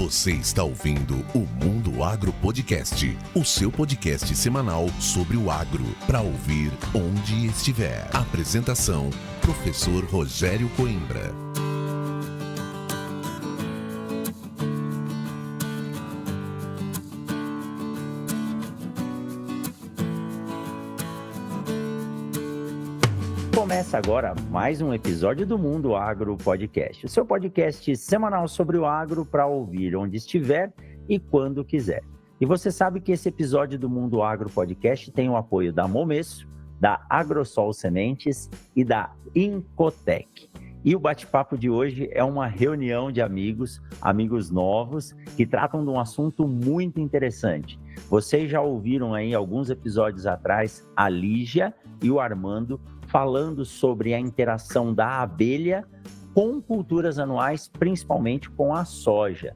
Você está ouvindo o Mundo Agro Podcast, o seu podcast semanal sobre o agro, para ouvir onde estiver. Apresentação, professor Rogério Coimbra. Começa agora mais um episódio do Mundo Agro Podcast, o seu podcast semanal sobre o agro para ouvir onde estiver e quando quiser. E você sabe que esse episódio do Mundo Agro Podcast tem o apoio da Momesso, da Agrosol Sementes e da Incotec. E o bate-papo de hoje é uma reunião de amigos novos, que tratam de um assunto muito interessante. Vocês já ouviram aí alguns episódios atrás a Lígia e o Armando falando sobre a interação da abelha com culturas anuais, principalmente com a soja.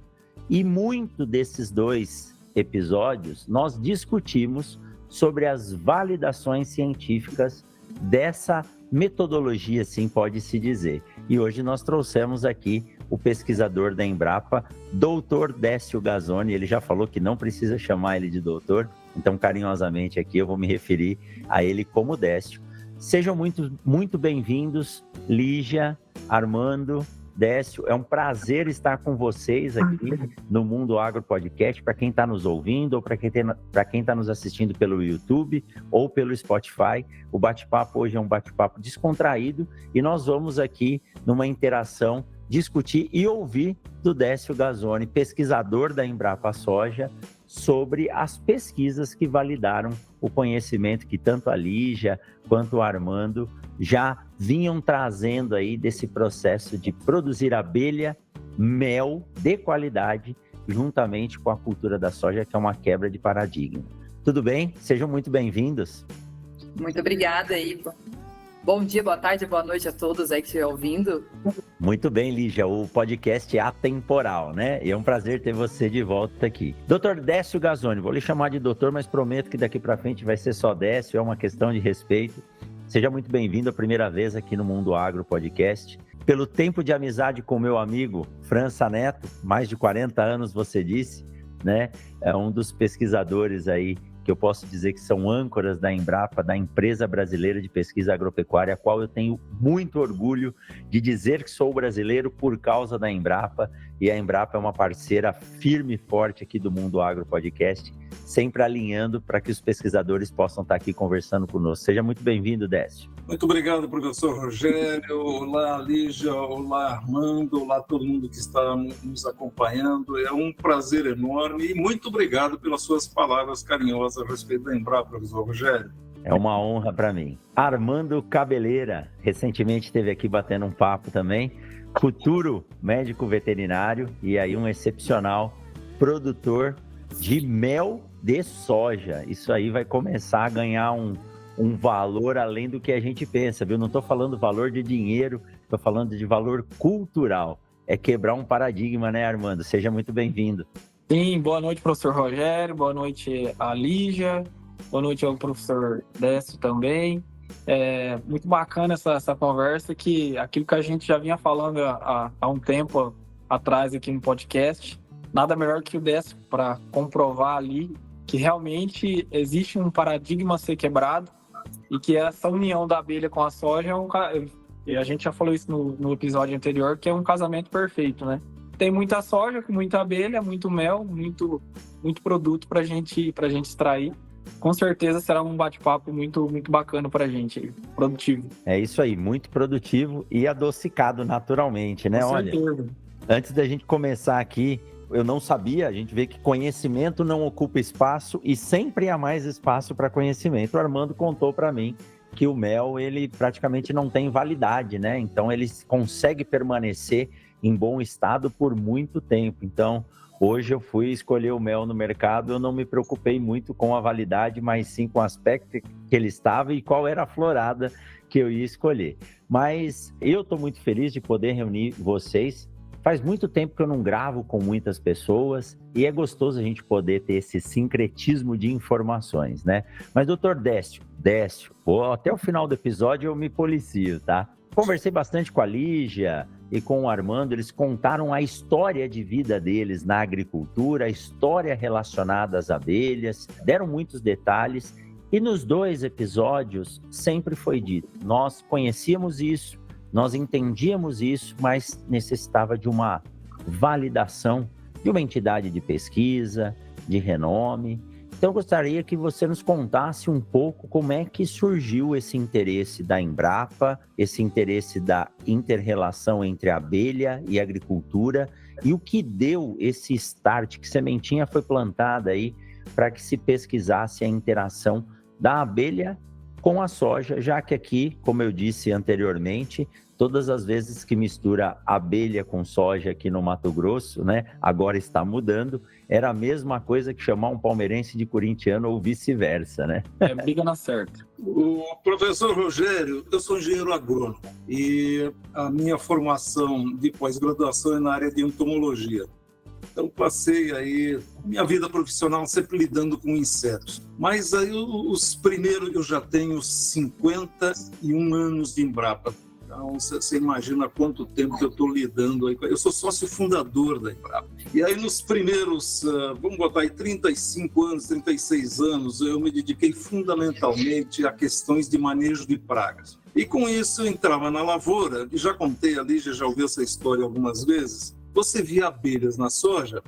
E muito desses dois episódios nós discutimos sobre as validações científicas dessa metodologia, assim pode-se dizer. E hoje nós trouxemos aqui o pesquisador da Embrapa, Dr. Décio Gazzoni. Ele já falou que não precisa chamar ele de doutor, então carinhosamente aqui eu vou me referir a ele como Décio. Sejam muito bem-vindos, Lígia, Armando, Décio. É um prazer estar com vocês aqui no Mundo Agro Podcast, para quem está nos ouvindo ou para quem está nos assistindo pelo YouTube ou pelo Spotify. O bate-papo hoje é um bate-papo descontraído e nós vamos aqui, numa interação, discutir e ouvir do Décio Gazzoni, pesquisador da Embrapa Soja, sobre as pesquisas que validaram o conhecimento que tanto a Lígia quanto o Armando já vinham trazendo aí desse processo de produzir abelha, mel de qualidade, juntamente com a cultura da soja, que é uma quebra de paradigma. Tudo bem? Sejam muito bem-vindos. Muito obrigada, Ivo. Bom dia, boa tarde, boa noite a todos aí que estiver ouvindo. Muito bem, Lígia, o podcast é atemporal, né? E é um prazer ter você de volta aqui. Dr. Décio Gazzoni, vou lhe chamar de doutor, mas prometo que daqui para frente vai ser só Décio, é uma questão de respeito. Seja muito bem-vindo a primeira vez aqui no Mundo Agro Podcast. Pelo tempo de amizade com meu amigo França Neto, mais de 40 anos você disse, né? É um dos pesquisadores aí que eu posso dizer que são âncoras da Embrapa, da Empresa Brasileira de Pesquisa Agropecuária, a qual eu tenho muito orgulho de dizer que sou brasileiro por causa da Embrapa, e a Embrapa é uma parceira firme e forte aqui do Mundo Agro Podcast, sempre alinhando para que os pesquisadores possam estar aqui conversando conosco. Seja muito bem-vindo, Décio. Muito obrigado, professor Rogério. Olá, Lígia. Olá, Armando. Olá, todo mundo que está nos acompanhando. É um prazer enorme e muito obrigado pelas suas palavras carinhosas a respeito da Embrapa, professor Rogério. É uma honra para mim. Armando Cabeleira, recentemente esteve aqui batendo um papo também, futuro médico veterinário e aí um excepcional produtor de mel de soja. Isso aí vai começar a ganhar um valor além do que a gente pensa, viu? Não estou falando valor de dinheiro, estou falando de valor cultural. É quebrar um paradigma, né, Armando? Seja muito bem-vindo. Sim, boa noite, professor Rogério, boa noite a Lígia, boa noite ao professor Décio também. É muito bacana essa conversa, que aquilo que a gente já vinha falando há um tempo atrás aqui no podcast, nada melhor que o Décio para comprovar ali que realmente existe um paradigma a ser quebrado e que essa união da abelha com a soja e a gente já falou isso no episódio anterior, que é um casamento perfeito, né? Tem muita soja, com muita abelha, muito mel, muito produto para a gente extrair. Com certeza será um bate-papo muito bacana para a gente, produtivo. É isso aí, muito produtivo e adocicado naturalmente, né? Com Olha, certeza. Antes da gente começar aqui, eu não sabia, a gente vê que conhecimento não ocupa espaço e sempre há mais espaço para conhecimento. O Armando contou para mim que o mel, ele praticamente não tem validade, né? Então, ele consegue permanecer em bom estado por muito tempo. Então, hoje eu fui escolher o mel no mercado, eu não me preocupei muito com a validade, mas sim com o aspecto que ele estava e qual era a florada que eu ia escolher. Mas eu estou muito feliz de poder reunir vocês. Faz muito tempo que eu não gravo com muitas pessoas e é gostoso a gente poder ter esse sincretismo de informações, né? Mas, doutor Décio, até o final do episódio eu me policio, tá? Conversei bastante com a Lígia e com o Armando, eles contaram a história de vida deles na agricultura, a história relacionada às abelhas, deram muitos detalhes e nos 2 episódios sempre foi dito, nós conhecíamos isso, nós entendíamos isso, mas necessitava de uma validação de uma entidade de pesquisa, de renome. Então, eu gostaria que você nos contasse um pouco como é que surgiu esse interesse da Embrapa, esse interesse da inter-relação entre a abelha e a agricultura e o que deu esse start, que sementinha foi plantada aí para que se pesquisasse a interação da abelha com a soja, já que aqui, como eu disse anteriormente, todas as vezes que mistura abelha com soja aqui no Mato Grosso, né, agora está mudando, era a mesma coisa que chamar um palmeirense de corintiano ou vice-versa, né? Briga na certa. O professor Rogério, eu sou engenheiro agrônomo e a minha formação de pós-graduação é na área de entomologia. Então, passei aí minha vida profissional sempre lidando com insetos. Mas aí os primeiros, eu já tenho 51 anos de Embrapa. Então, você imagina quanto tempo que eu estou lidando aí. Eu sou sócio fundador da Embrapa. E aí, nos primeiros, vamos botar aí 35 anos, 36 anos, eu me dediquei fundamentalmente a questões de manejo de pragas. E com isso, eu entrava na lavoura, e já contei ali, já ouviu essa história algumas vezes, você via abelhas na soja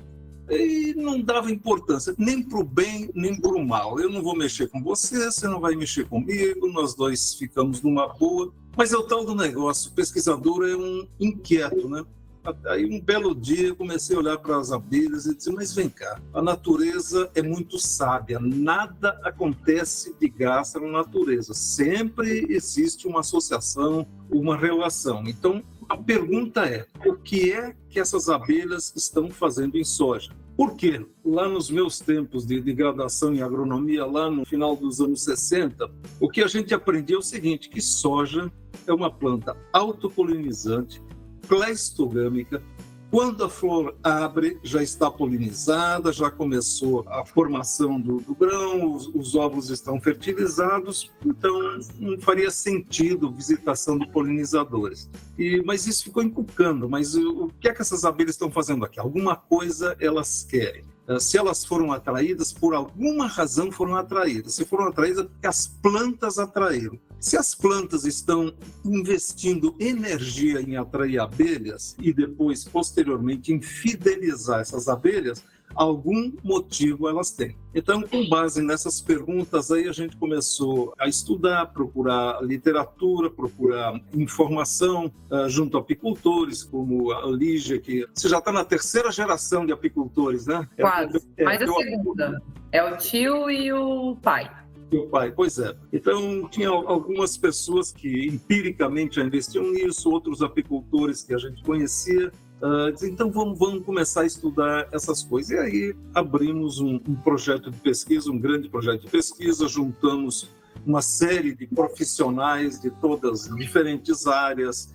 e não dava importância, nem para o bem, nem para o mal. Eu não vou mexer com você não vai mexer comigo, nós dois ficamos numa boa. Mas é o tal do negócio, o pesquisador é um inquieto, né? Aí um belo dia comecei a olhar para as abelhas e disse, mas vem cá, a natureza é muito sábia, nada acontece de graça na natureza, sempre existe uma associação, uma relação. Então, a pergunta é, o que é que essas abelhas estão fazendo em soja? Por quê? Lá nos meus tempos de graduação em agronomia, lá no final dos anos 60, o que a gente aprendeu é o seguinte, que soja é uma planta autopolinizante, cleistogâmica. Quando a flor abre, já está polinizada, já começou a formação do grão, os óvulos estão fertilizados, então não faria sentido visitação de polinizadores. Mas isso ficou encucando, mas o que é que essas abelhas estão fazendo aqui? Alguma coisa elas querem. Se elas foram atraídas, por alguma razão foram atraídas. Se foram atraídas, porque as plantas atraíram. Se as plantas estão investindo energia em atrair abelhas e depois, posteriormente, em fidelizar essas abelhas, algum motivo elas têm. Então, com base nessas perguntas, aí a gente começou a estudar, procurar literatura, procurar informação junto a apicultores, como a Lígia, que você já está na 3ª geração de apicultores, né? Quase, mas a segunda. É o tio e o pai. Meu pai, pois é. Então, tinha algumas pessoas que empiricamente já investiam nisso, outros apicultores que a gente conhecia. Então, vamos começar a estudar essas coisas. E aí, abrimos um projeto de pesquisa, um grande projeto de pesquisa, juntamos uma série de profissionais de todas as diferentes áreas,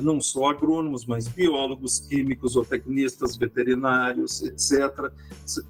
não só agrônomos, mas biólogos, químicos, zootecnistas, veterinários, etc.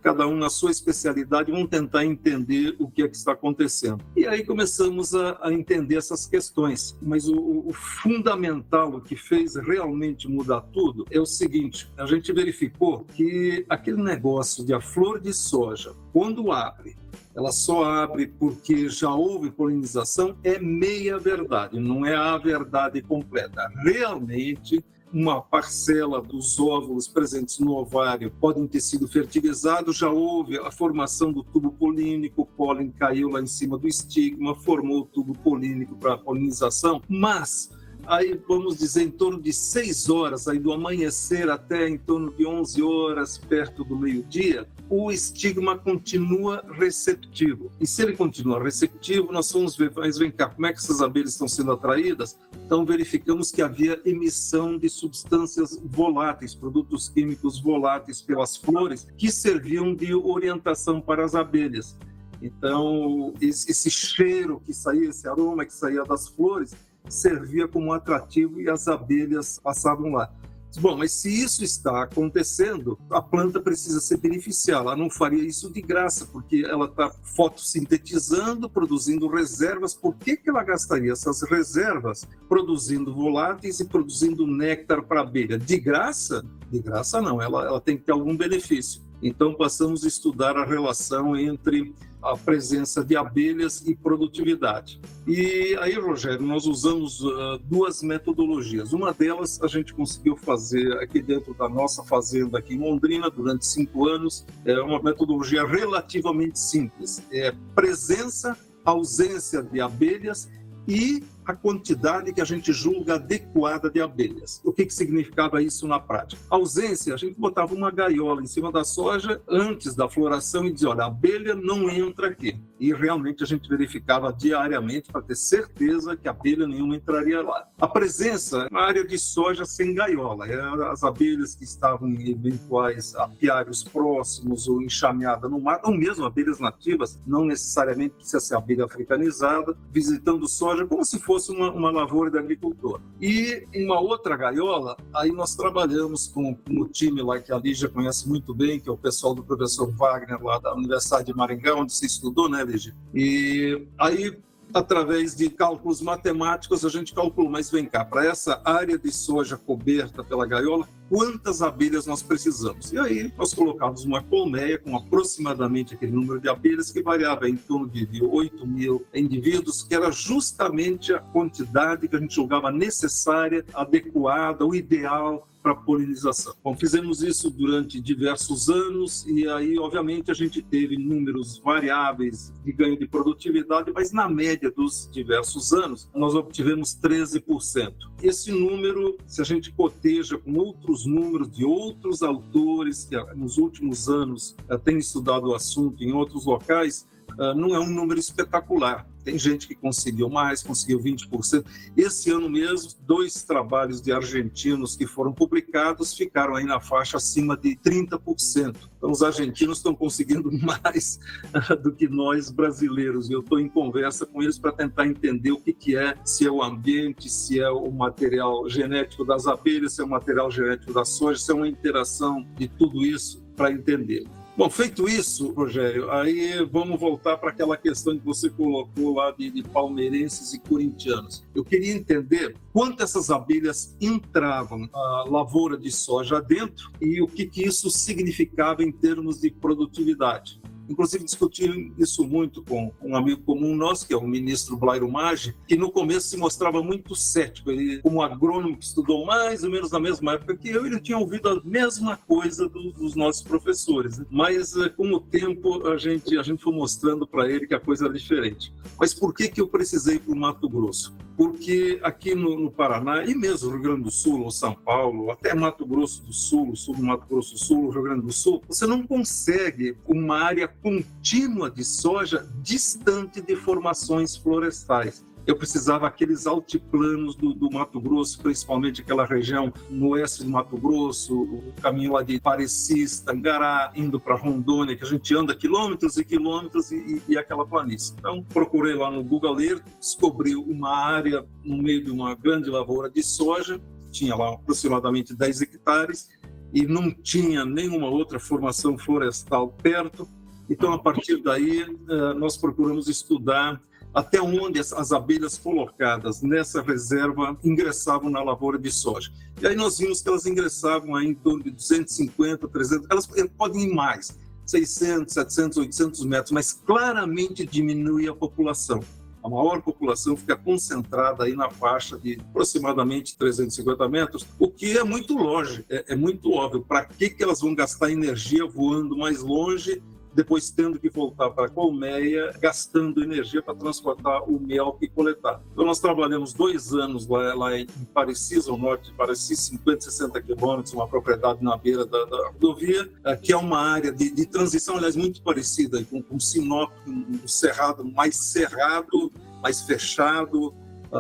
Cada um na sua especialidade, vão tentar entender o que é que está acontecendo. E aí começamos a entender essas questões. Mas o fundamental, o que fez realmente mudar tudo, é o seguinte, a gente verificou que aquele negócio de a flor de soja, quando abre, ela só abre porque já houve polinização, é meia verdade, não é a verdade completa. Realmente, uma parcela dos óvulos presentes no ovário podem ter sido fertilizados, já houve a formação do tubo polínico, o pólen caiu lá em cima do estigma, formou o tubo polínico para a polinização, mas aí vamos dizer em torno de 6 horas, aí do amanhecer até em torno de 11 horas, perto do meio-dia, o estigma continua receptivo. E se ele continua receptivo, nós vamos ver, mas vem cá, como é que essas abelhas estão sendo atraídas? Então verificamos que havia emissão de substâncias voláteis, produtos químicos voláteis pelas flores, que serviam de orientação para as abelhas. Então, esse cheiro que saía, esse aroma que saía das flores, servia como atrativo e as abelhas passavam lá. Bom, mas se isso está acontecendo, a planta precisa ser beneficiada. Ela não faria isso de graça, porque ela está fotossintetizando, produzindo reservas. Por que ela gastaria essas reservas produzindo voláteis e produzindo néctar para a abelha? De graça? De graça não, ela tem que ter algum benefício. Então, passamos a estudar a relação entre a presença de abelhas e produtividade. E aí, Rogério, nós usamos duas metodologias. Uma delas a gente conseguiu fazer aqui dentro da nossa fazenda aqui em Londrina durante 5 anos. É uma metodologia relativamente simples. É presença, ausência de abelhas e a quantidade que a gente julga adequada de abelhas. O que significava isso na prática? A ausência, a gente botava uma gaiola em cima da soja antes da floração e dizia, olha, a abelha não entra aqui. E realmente a gente verificava diariamente para ter certeza que abelha nenhuma entraria lá. A presença, na área de soja sem gaiola, as abelhas que estavam em eventuais apiários próximos ou enxameada no mato, ou mesmo abelhas nativas, não necessariamente precisa ser abelha africanizada, visitando soja como se fosse uma lavoura de agricultor. E uma outra gaiola, aí nós trabalhamos com o time lá que a Lígia conhece muito bem, que é o pessoal do professor Wagner lá da Universidade de Maringá, onde você estudou, né, Lígia? E aí, através de cálculos matemáticos, a gente calculou, mas vem cá, para essa área de soja coberta pela gaiola, quantas abelhas nós precisamos? E aí nós colocamos uma colmeia com aproximadamente aquele número de abelhas que variava em torno de 8 mil indivíduos, que era justamente a quantidade que a gente julgava necessária, adequada, o ideal para polinização. Bom, fizemos isso durante diversos anos e aí, obviamente, a gente teve números variáveis de ganho de produtividade, mas na média dos diversos anos, nós obtivemos 13%. Esse número, se a gente coteja com outros números de outros autores que nos últimos anos têm estudado o assunto em outros locais, não é um número espetacular. Tem gente que conseguiu mais, conseguiu 20%. Esse ano mesmo, 2 trabalhos de argentinos que foram publicados ficaram aí na faixa acima de 30%. Então, os argentinos estão conseguindo mais do que nós brasileiros. E eu estou em conversa com eles para tentar entender o que é, se é o ambiente, se é o material genético das abelhas, se é o material genético da soja, se é uma interação de tudo isso para entender. Bom, feito isso, Rogério, aí vamos voltar para aquela questão que você colocou lá de palmeirenses e corintianos. Eu queria entender quanto essas abelhas entravam na lavoura de soja dentro e o que isso significava em termos de produtividade. Inclusive, discuti isso muito com um amigo comum nosso, que é o ministro Blairo Maggi, que no começo se mostrava muito cético. Ele, como agrônomo que estudou mais ou menos na mesma época que eu, ele tinha ouvido a mesma coisa dos nossos professores, né? Mas, com o tempo, a gente foi mostrando para ele que a coisa era diferente. Mas por que eu precisei ir para o Mato Grosso? Porque aqui no Paraná, e mesmo Rio Grande do Sul, ou São Paulo, até Mato Grosso do Sul, sul do Mato Grosso do Sul, Rio Grande do Sul, você não consegue uma área contínua de soja distante de formações florestais. Eu precisava aqueles altiplanos do Mato Grosso, principalmente aquela região no oeste do Mato Grosso, o caminho lá de Parecis, Tangará, indo para Rondônia, que a gente anda quilômetros e quilômetros e aquela planície. Então, procurei lá no Google Earth, descobri uma área no meio de uma grande lavoura de soja, tinha lá aproximadamente 10 hectares, e não tinha nenhuma outra formação florestal perto. Então, a partir daí, nós procuramos estudar até onde as abelhas colocadas nessa reserva ingressavam na lavoura de soja. E aí nós vimos que elas ingressavam aí em torno de 250, 300, elas podem ir mais, 600, 700, 800 metros, mas claramente diminui a população. A maior população fica concentrada aí na faixa de aproximadamente 350 metros, o que é muito lógico, é muito óbvio. Para que elas vão gastar energia voando mais longe, depois tendo que voltar para a colmeia, gastando energia para transportar o mel e coletar. Então, nós trabalhamos 2 anos lá em Parecis, ao norte de Parecis, 50, 60 quilômetros, uma propriedade na beira da rodovia, que é uma área de transição, aliás, muito parecida com Sinop, um cerrado, mais fechado,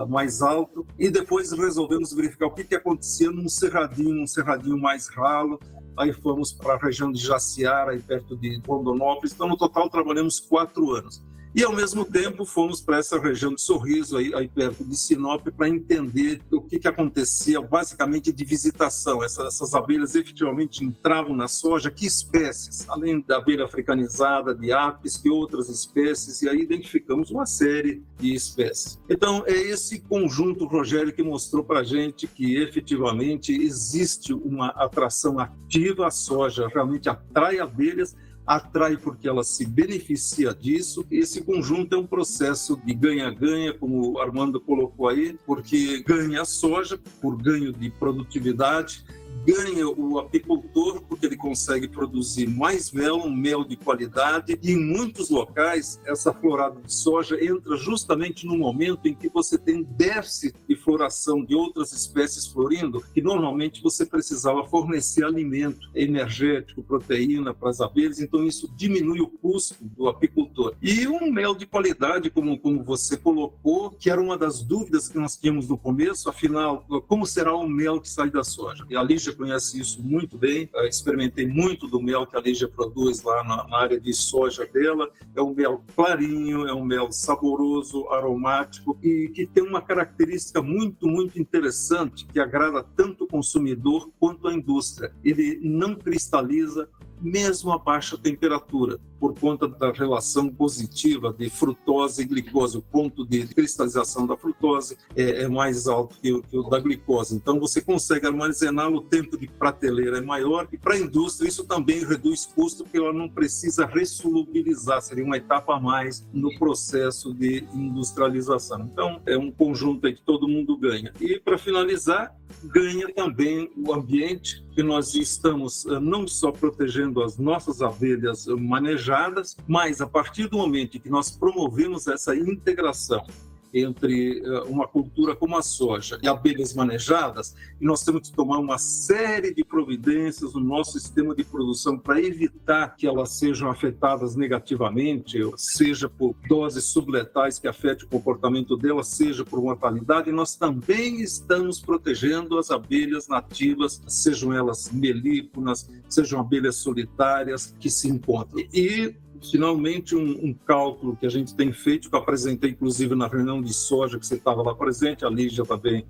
mais alto, e depois resolvemos verificar o que acontecia num cerradinho mais ralo. Aí fomos para a região de Jaciara, aí perto de Rondonópolis. Então, no total, trabalhamos 4 anos. E, ao mesmo tempo, fomos para essa região de Sorriso, aí perto de Sinop, para entender o que acontecia, basicamente de visitação. Essas abelhas efetivamente entravam na soja, que espécies? Além da abelha africanizada, de apis, que outras espécies? E aí identificamos uma série de espécies. Então, é esse conjunto, Rogério, que mostrou para a gente que efetivamente existe uma atração ativa à soja, realmente atrai abelhas, atrai porque ela se beneficia disso. Esse conjunto é um processo de ganha-ganha, como o Armando colocou aí, porque ganha a soja por ganho de produtividade, ganha o apicultor porque ele consegue produzir mais mel, um mel de qualidade, e em muitos locais essa florada de soja entra justamente no momento em que você tem déficit de floração de outras espécies florindo, que normalmente você precisava fornecer alimento energético, proteína para as abelhas, então isso diminui o custo do apicultor. E um mel de qualidade, como você colocou, que era uma das dúvidas que nós tínhamos no começo, afinal, como será o mel que sai da soja? E a Lígia conhece isso muito bem, experimentei muito do mel que a Lígia produz lá na área de soja dela. É um mel clarinho, é um mel saboroso, aromático e que tem uma característica muito, muito interessante que agrada tanto o consumidor quanto a indústria. Ele não cristaliza mesmo a baixa temperatura, por conta da relação positiva de frutose e glicose. O ponto de cristalização da frutose é mais alto que o da glicose. Então, você consegue armazená-lo, o tempo de prateleira é maior, e para a indústria isso também reduz custo, porque ela não precisa ressolubilizar, seria uma etapa a mais no processo de industrialização. Então, é um conjunto aí que todo mundo ganha. E, para finalizar, ganha também o ambiente, que nós estamos não só protegendo as nossas abelhas manejadas, mas a partir do momento em que nós promovemos essa integração entre uma cultura como a soja e abelhas manejadas, e nós temos que tomar uma série de providências no nosso sistema de produção para evitar que elas sejam afetadas negativamente, seja por doses subletais que afetem o comportamento delas, seja por mortalidade. Nós também estamos protegendo as abelhas nativas, sejam elas melíponas, sejam abelhas solitárias que se encontram. E finalmente, um cálculo que a gente tem feito, que eu apresentei inclusive na reunião de soja, que você estava lá presente, a Lígia também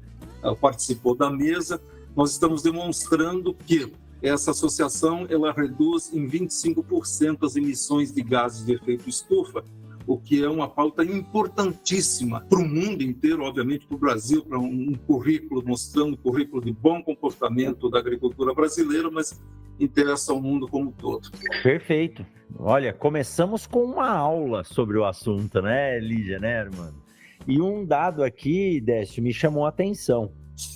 participou da mesa. Nós estamos demonstrando que essa associação ela reduz em 25% as emissões de gases de efeito estufa, o que é uma pauta importantíssima para o mundo inteiro, obviamente para o Brasil, para um currículo, mostrando um currículo de bom comportamento da agricultura brasileira, mas interessa ao mundo como um todo. Perfeito. Olha, começamos com uma aula sobre o assunto, né, Lígia, né, Armando? E um dado aqui, Décio, me chamou a atenção.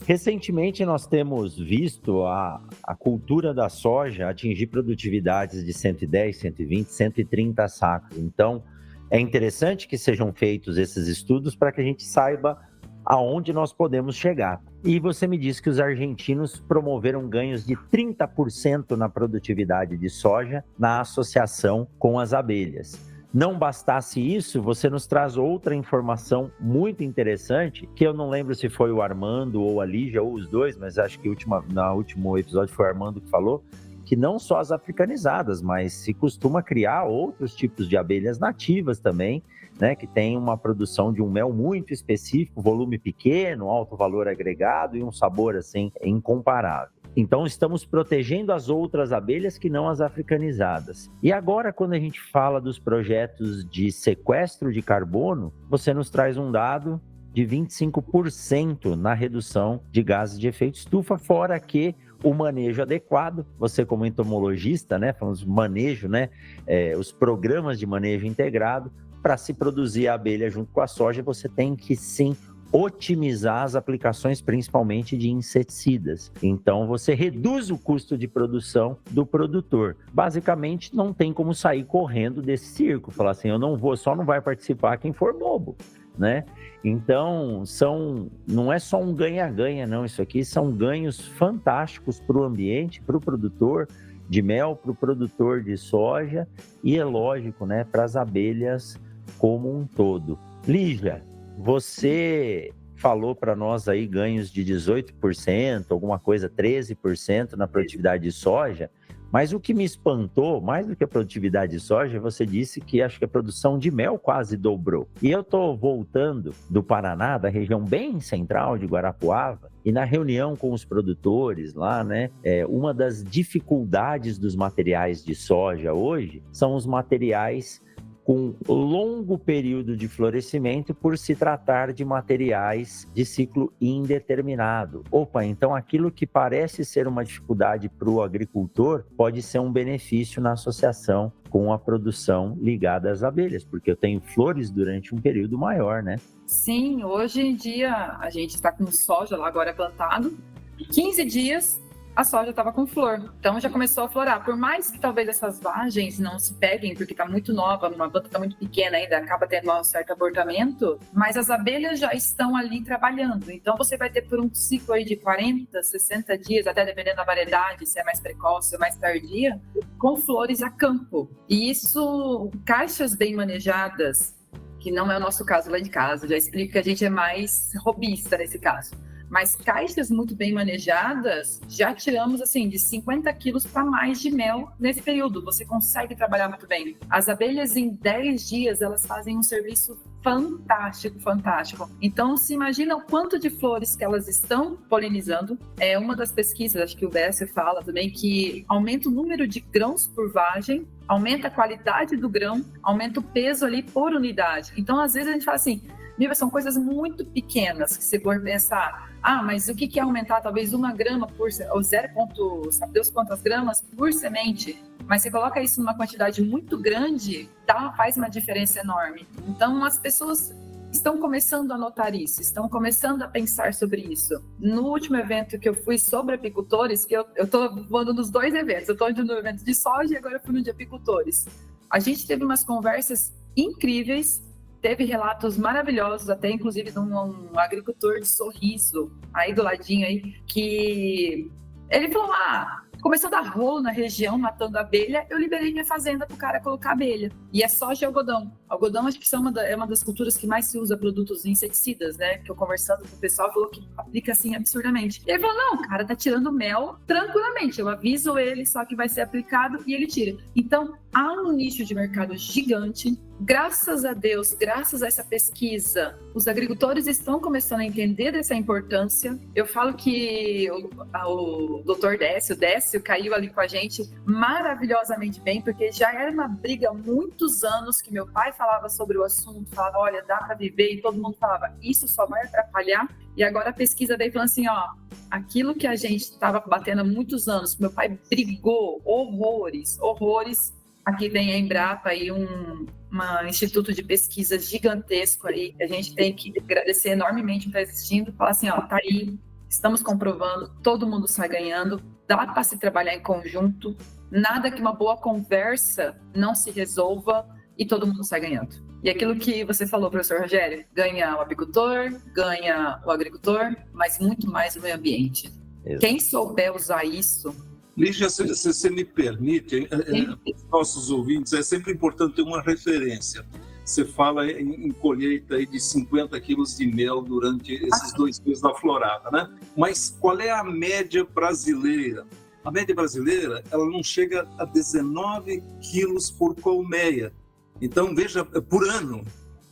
Recentemente nós temos visto a cultura da soja atingir produtividades de 110, 120, 130 sacos. Então, é interessante que sejam feitos esses estudos para que a gente saiba aonde nós podemos chegar. E você me disse que os argentinos promoveram ganhos de 30% na produtividade de soja na associação com as abelhas. Não bastasse isso, você nos traz outra informação muito interessante, que eu não lembro se foi o Armando ou a Lígia, ou os dois, mas acho que no último episódio foi o Armando que falou, que não só as africanizadas, mas se costuma criar outros tipos de abelhas nativas também, né, que tem uma produção de um mel muito específico, volume pequeno, alto valor agregado e um sabor assim incomparável. Então estamos protegendo as outras abelhas que não as africanizadas. E agora, quando a gente fala dos projetos de sequestro de carbono, você nos traz um dado de 25% na redução de gases de efeito estufa, fora que o manejo adequado, você como entomologista, né, falamos manejo, né, os programas de manejo integrado, para se produzir a abelha junto com a soja, você tem que sim otimizar as aplicações, principalmente de inseticidas. Então, você reduz o custo de produção do produtor. Basicamente, não tem como sair correndo desse circo, falar assim, eu não vou, só não vai participar quem for bobo, né? Então, não é só um ganha-ganha, não. Isso aqui são ganhos fantásticos para o ambiente, para o produtor de mel, para o produtor de soja e, é lógico, né, para as abelhas como um todo. Lígia, você falou para nós aí ganhos de 18%, alguma coisa 13% na produtividade de soja, Mas o que me espantou, mais do que a produtividade de soja, você disse que acho que a produção de mel quase dobrou. E eu estou voltando do Paraná, da região bem central de Guarapuava, e na reunião com os produtores lá, né, uma das dificuldades dos materiais de soja hoje são os materiais com longo período de florescimento por se tratar de materiais de ciclo indeterminado. Opa, então aquilo que parece ser uma dificuldade para o agricultor pode ser um benefício na associação com a produção ligada às abelhas, porque eu tenho flores durante um período maior, né? Sim, hoje em dia a gente está com soja lá agora plantado, 15 dias a soja estava com flor, então já começou a florar. Por mais que talvez essas vagens não se peguem, porque está muito nova, uma planta está muito pequena ainda, acaba tendo um certo abortamento, mas as abelhas já estão ali trabalhando. Então você vai ter por um ciclo aí de 40, 60 dias, até dependendo da variedade, se é mais precoce ou mais tardia, com flores a campo. E isso, caixas bem manejadas, que não é o nosso caso lá de casa, já explico que a gente é mais robista nesse caso. Mas caixas muito bem manejadas, já tiramos assim de 50 quilos para mais de mel nesse período. Você consegue trabalhar muito bem. As abelhas em 10 dias, elas fazem um serviço fantástico, fantástico. Então, se imagina o quanto de flores que elas estão polinizando. É uma das pesquisas, acho que o Décio fala também, que aumenta o número de grãos por vagem, aumenta a qualidade do grão, aumenta o peso ali por unidade. Então, às vezes a gente fala assim, são coisas muito pequenas que você for pensar, mas o que é aumentar talvez 1 grama por, ou 0, sabe Deus quantas gramas por semente, mas você coloca isso numa quantidade muito grande, faz uma diferença enorme. Então as pessoas estão começando a notar isso, estão começando a pensar sobre isso. No último evento que eu fui sobre apicultores, que eu estou voando nos 2 eventos, eu estou indo no evento de soja e agora eu fui no de apicultores. A gente teve umas conversas incríveis, teve relatos maravilhosos, até inclusive de um agricultor de Sorriso, aí do ladinho aí, que ele falou, começou a dar rolo na região, matando abelha, eu liberei minha fazenda para o cara colocar abelha. E é soja e algodão. Algodão acho que é uma das culturas que mais se usa produtos inseticidas, né? Que eu conversando com o pessoal, falou que aplica assim absurdamente. E ele falou, não, o cara tá tirando mel tranquilamente, eu aviso ele, só que vai ser aplicado e ele tira. Então, há um nicho de mercado gigante. Graças a Deus, graças a essa pesquisa, os agricultores estão começando a entender dessa importância. Eu falo que o Dr. Décio caiu ali com a gente maravilhosamente bem, porque já era uma briga há muitos anos que meu pai falava sobre o assunto, falava, olha, dá para viver, e todo mundo falava, isso só vai atrapalhar. E agora a pesquisa veio falando assim, aquilo que a gente estava batendo há muitos anos, que meu pai brigou horrores, aqui vem a Embrapa aí, um instituto de pesquisa gigantesco aí, a gente tem que agradecer enormemente por estar existindo, falar assim, tá aí, estamos comprovando, todo mundo sai ganhando, dá para se trabalhar em conjunto, nada que uma boa conversa não se resolva e todo mundo sai ganhando. E aquilo que você falou, professor Rogério, ganha o apicultor, ganha o agricultor, mas muito mais o meio ambiente. Quem souber usar isso... Lígia, se você me permite, nossos ouvintes, é sempre importante ter uma referência. Você fala em colheita aí de 50 quilos de mel durante esses 2 meses da florada, né? Mas qual é a média brasileira? A média brasileira, ela não chega a 19 quilos por colmeia. Então, veja, por ano,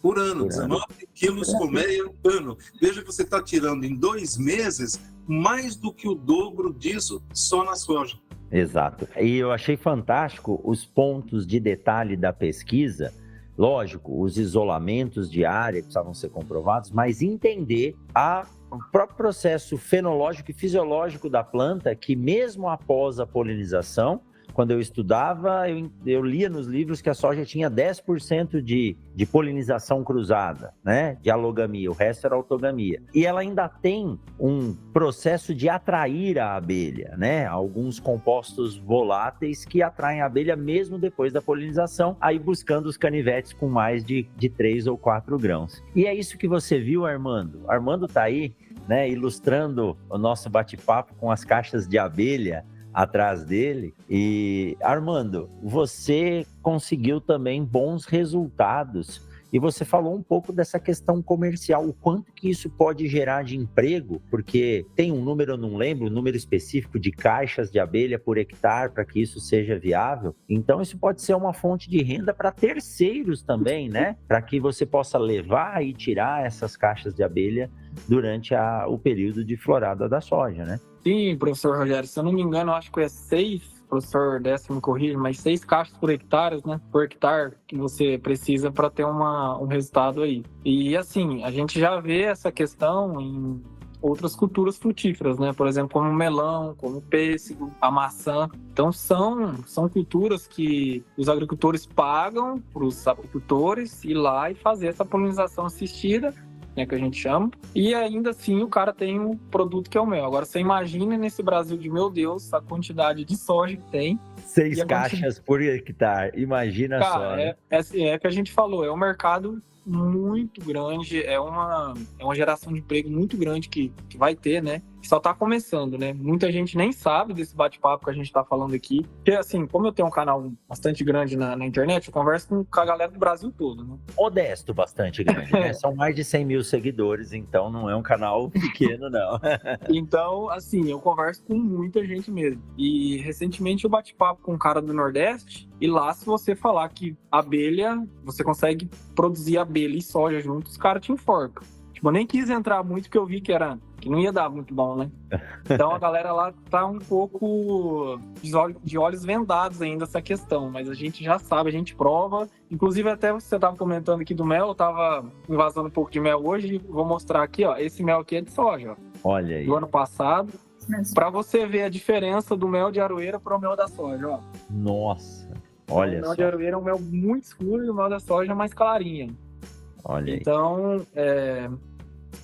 19 quilos colmeia por ano. Veja que você está tirando em 2 meses mais do que o dobro disso só na soja. Exato. E eu achei fantástico os pontos de detalhe da pesquisa. Lógico, os isolamentos de área que precisavam ser comprovados, mas entender o próprio processo fenológico e fisiológico da planta, que mesmo após a polinização, quando eu estudava, eu lia nos livros que a soja tinha 10% de polinização cruzada, né? De alogamia, o resto era autogamia. E ela ainda tem um processo de atrair a abelha, né? Alguns compostos voláteis que atraem a abelha mesmo depois da polinização, aí buscando os canivetes com mais de 3 ou 4 grãos. E é isso que você viu, Armando. Armando tá aí, né? Ilustrando o nosso bate-papo com as caixas de abelha atrás dele. E Armando, você conseguiu também bons resultados E você falou um pouco dessa questão comercial, o quanto que isso pode gerar de emprego, porque tem um número, eu não lembro, um número específico de caixas de abelha por hectare para que isso seja viável. Então isso pode ser uma fonte de renda para terceiros também, né? Para que você possa levar e tirar essas caixas de abelha durante o período de florada da soja, né? Sim, professor Rogério, se eu não me engano, eu acho que é 6, professor Décio me corrige, mas 6 caixas por hectare, né? Por hectare que você precisa para ter um resultado aí. E assim, a gente já vê essa questão em outras culturas frutíferas, né? Por exemplo, como o melão, como o pêssego, a maçã. Então são culturas que os agricultores pagam para os apicultores ir lá e fazer essa polinização assistida, né, que a gente chama, e ainda assim o cara tem um produto que é o mel. Agora você imagina nesse Brasil de, meu Deus, a quantidade de soja que tem. 6 caixas por hectare, imagina cara, só, né? É que a gente falou, é um mercado muito grande, é uma geração de emprego muito grande que vai ter, né? Que só tá começando, né? Muita gente nem sabe desse bate-papo que a gente tá falando aqui. Porque, assim, como eu tenho um canal bastante grande na internet, eu converso com a galera do Brasil todo, né? Modesto, bastante grande, né? São mais de 100 mil seguidores, então não é um canal pequeno, não. Então, assim, eu converso com muita gente mesmo. E, recentemente, eu bati papo com um cara do Nordeste, e lá, se você falar que abelha, você consegue produzir abelha e soja juntos, os caras te enforcam. Tipo, eu nem quis entrar muito, porque eu vi que não ia dar muito bom, né? Então a galera lá tá um pouco de olhos vendados ainda essa questão, mas a gente já sabe, a gente prova. Inclusive, até você tava comentando aqui do mel, eu tava invasando um pouco de mel hoje, vou mostrar aqui, ó, esse mel aqui é de soja, ó. Olha aí. Do ano passado, para você ver a diferença do mel de aroeira para o mel da soja, ó. Nossa, olha só. O mel de aroeira é um mel muito escuro e o mel da soja é mais clarinho. Olha aí. Então,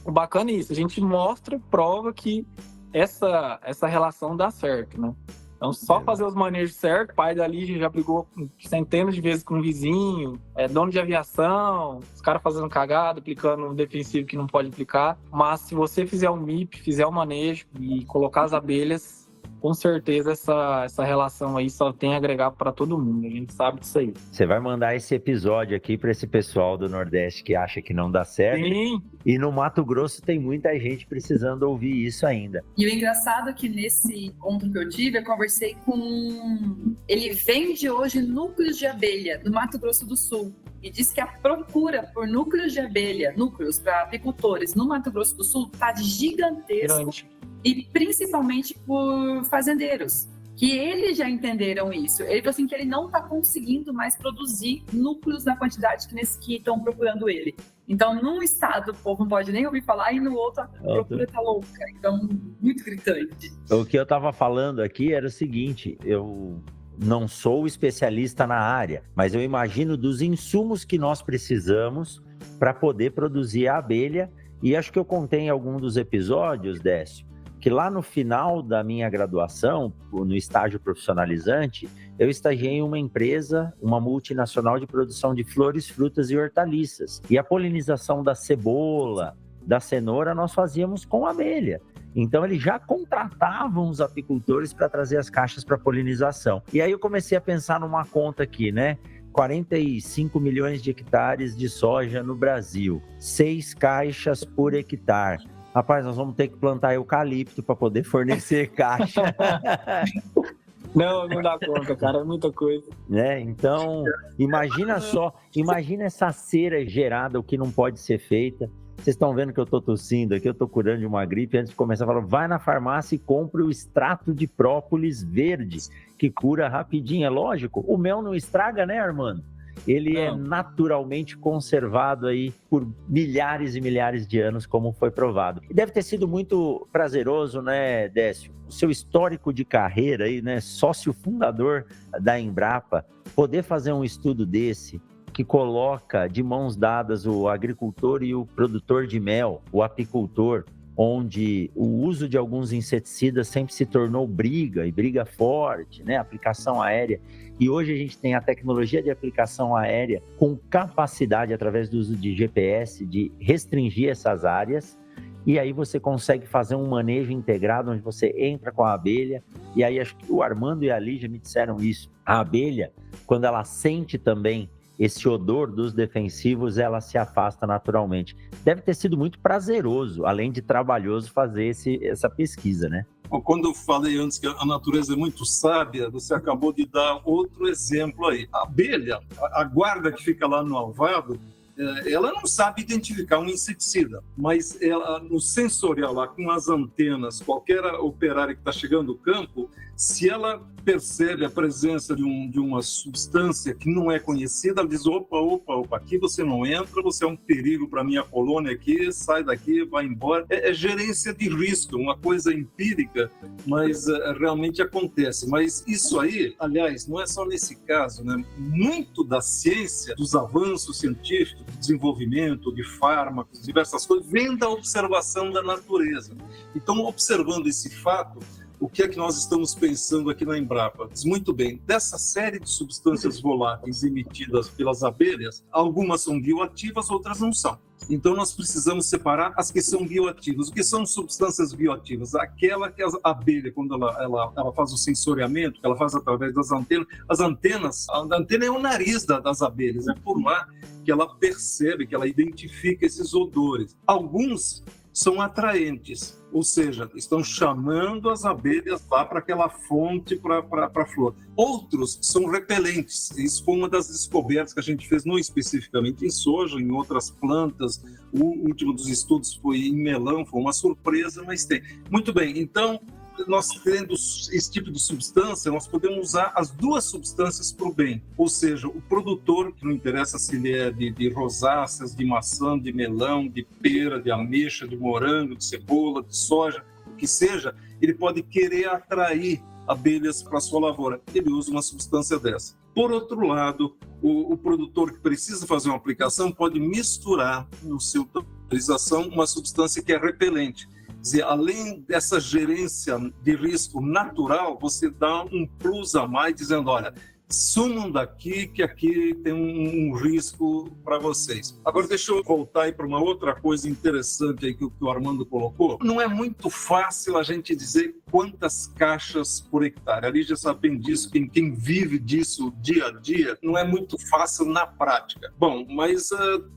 o bacana é isso, a gente mostra, prova que essa relação dá certo, né? Então, só fazer os manejos certos, pai da Lígia já brigou centenas de vezes com o vizinho, dono de aviação, os caras fazendo cagada, aplicando um defensivo que não pode aplicar. Mas se você fizer um MIP, fizer o manejo e colocar as abelhas, com certeza essa relação aí só tem a agregar para todo mundo, a gente sabe disso aí. Você vai mandar esse episódio aqui para esse pessoal do Nordeste que acha que não dá certo. Sim. E no Mato Grosso tem muita gente precisando ouvir isso ainda. E o engraçado é que nesse encontro que eu tive, eu conversei com... Ele vende hoje núcleos de abelha do Mato Grosso do Sul. E diz que a procura por núcleos de abelha, núcleos para apicultores no Mato Grosso do Sul, está gigantesco. Grande. E principalmente por fazendeiros, que eles já entenderam isso. Ele falou assim que ele não está conseguindo mais produzir núcleos na quantidade que estão procurando ele. Então, num estado o povo não pode nem ouvir falar e no outro a procura está louca. Então, muito gritante. O que eu estava falando aqui era o seguinte, eu não sou especialista na área, mas eu imagino dos insumos que nós precisamos para poder produzir a abelha. E acho que eu contei em algum dos episódios, Décio, que lá no final da minha graduação, no estágio profissionalizante, eu estagiei em uma empresa, uma multinacional de produção de flores, frutas e hortaliças. E a polinização da cebola, da cenoura, nós fazíamos com abelha. Então, eles já contratavam os apicultores para trazer as caixas para polinização. E aí eu comecei a pensar numa conta aqui, né? 45 milhões de hectares de soja no Brasil, 6 caixas por hectare. Rapaz, nós vamos ter que plantar eucalipto para poder fornecer caixa. Não dá conta, cara, é muita coisa. Né? Então, imagina só, imagina essa cera gerada, o que não pode ser feita. Vocês estão vendo que eu estou tossindo aqui, eu estou curando de uma gripe. Antes de começar, eu falo, vai na farmácia e compre o extrato de própolis verde, que cura rapidinho. É lógico, o mel não estraga, né, Armando? Ele é naturalmente conservado aí por milhares e milhares de anos, como foi provado. E deve ter sido muito prazeroso, né, Décio? O seu histórico de carreira aí, né, sócio fundador da Embrapa, poder fazer um estudo desse, que coloca de mãos dadas o agricultor e o produtor de mel, o apicultor, onde o uso de alguns inseticidas sempre se tornou briga, e briga forte, né? Aplicação aérea. E hoje a gente tem a tecnologia de aplicação aérea com capacidade, através do uso de GPS, de restringir essas áreas. E aí você consegue fazer um manejo integrado, onde você entra com a abelha. E aí acho que o Armando e a Lígia me disseram isso. A abelha, quando ela sente também esse odor dos defensivos, ela se afasta naturalmente. Deve ter sido muito prazeroso, além de trabalhoso, fazer essa pesquisa, né? Bom, quando eu falei antes que a natureza é muito sábia, você acabou de dar outro exemplo aí. A abelha, a guarda que fica lá no alvado, ela não sabe identificar um inseticida, mas ela, no sensorial lá, com as antenas, qualquer operário que está chegando no campo, se ela percebe a presença de uma substância que não é conhecida, ela diz, opa, aqui você não entra, você é um perigo para a minha colônia aqui, sai daqui, vai embora. É gerência de risco, uma coisa empírica, mas realmente acontece. Mas isso aí, aliás, não é só nesse caso, né? Muito da ciência, dos avanços científicos, do desenvolvimento de fármacos, diversas coisas, vem da observação da natureza. Então, observando esse fato, o que é que nós estamos pensando aqui na Embrapa? Diz muito bem, dessa série de substâncias voláteis emitidas pelas abelhas, algumas são bioativas, outras não são. Então, nós precisamos separar as que são bioativas. O que são substâncias bioativas? Aquela que a abelha, quando ela faz o sensoriamento, que ela faz através das antenas, a antena é o nariz das abelhas, é por lá que ela percebe, que ela identifica esses odores. Alguns são atraentes, ou seja, estão chamando as abelhas lá para aquela fonte, para a flor. Outros são repelentes. Isso foi uma das descobertas que a gente fez, não especificamente em soja, em outras plantas. O último dos estudos foi em melão, foi uma surpresa, mas tem. Muito bem, então, nós tendo esse tipo de substância, nós podemos usar as duas substâncias para o bem. Ou seja, o produtor, que não interessa se ele é de rosáceas, de maçã, de melão, de pera, de ameixa, de morango, de cebola, de soja, o que seja, ele pode querer atrair abelhas para a sua lavoura. Ele usa uma substância dessa. Por outro lado, o produtor que precisa fazer uma aplicação pode misturar no seu utilização uma substância que é repelente. Quer dizer, além dessa gerência de risco natural, você dá um plus a mais, dizendo, olha, sumam daqui, que aqui tem um risco para vocês. Agora, deixa eu voltar aí para uma outra coisa interessante aí que o Armando colocou. Não é muito fácil a gente dizer quantas caixas por hectare. A Lígia sabe bem disso, quem vive disso dia a dia, não é muito fácil na prática. Bom, mas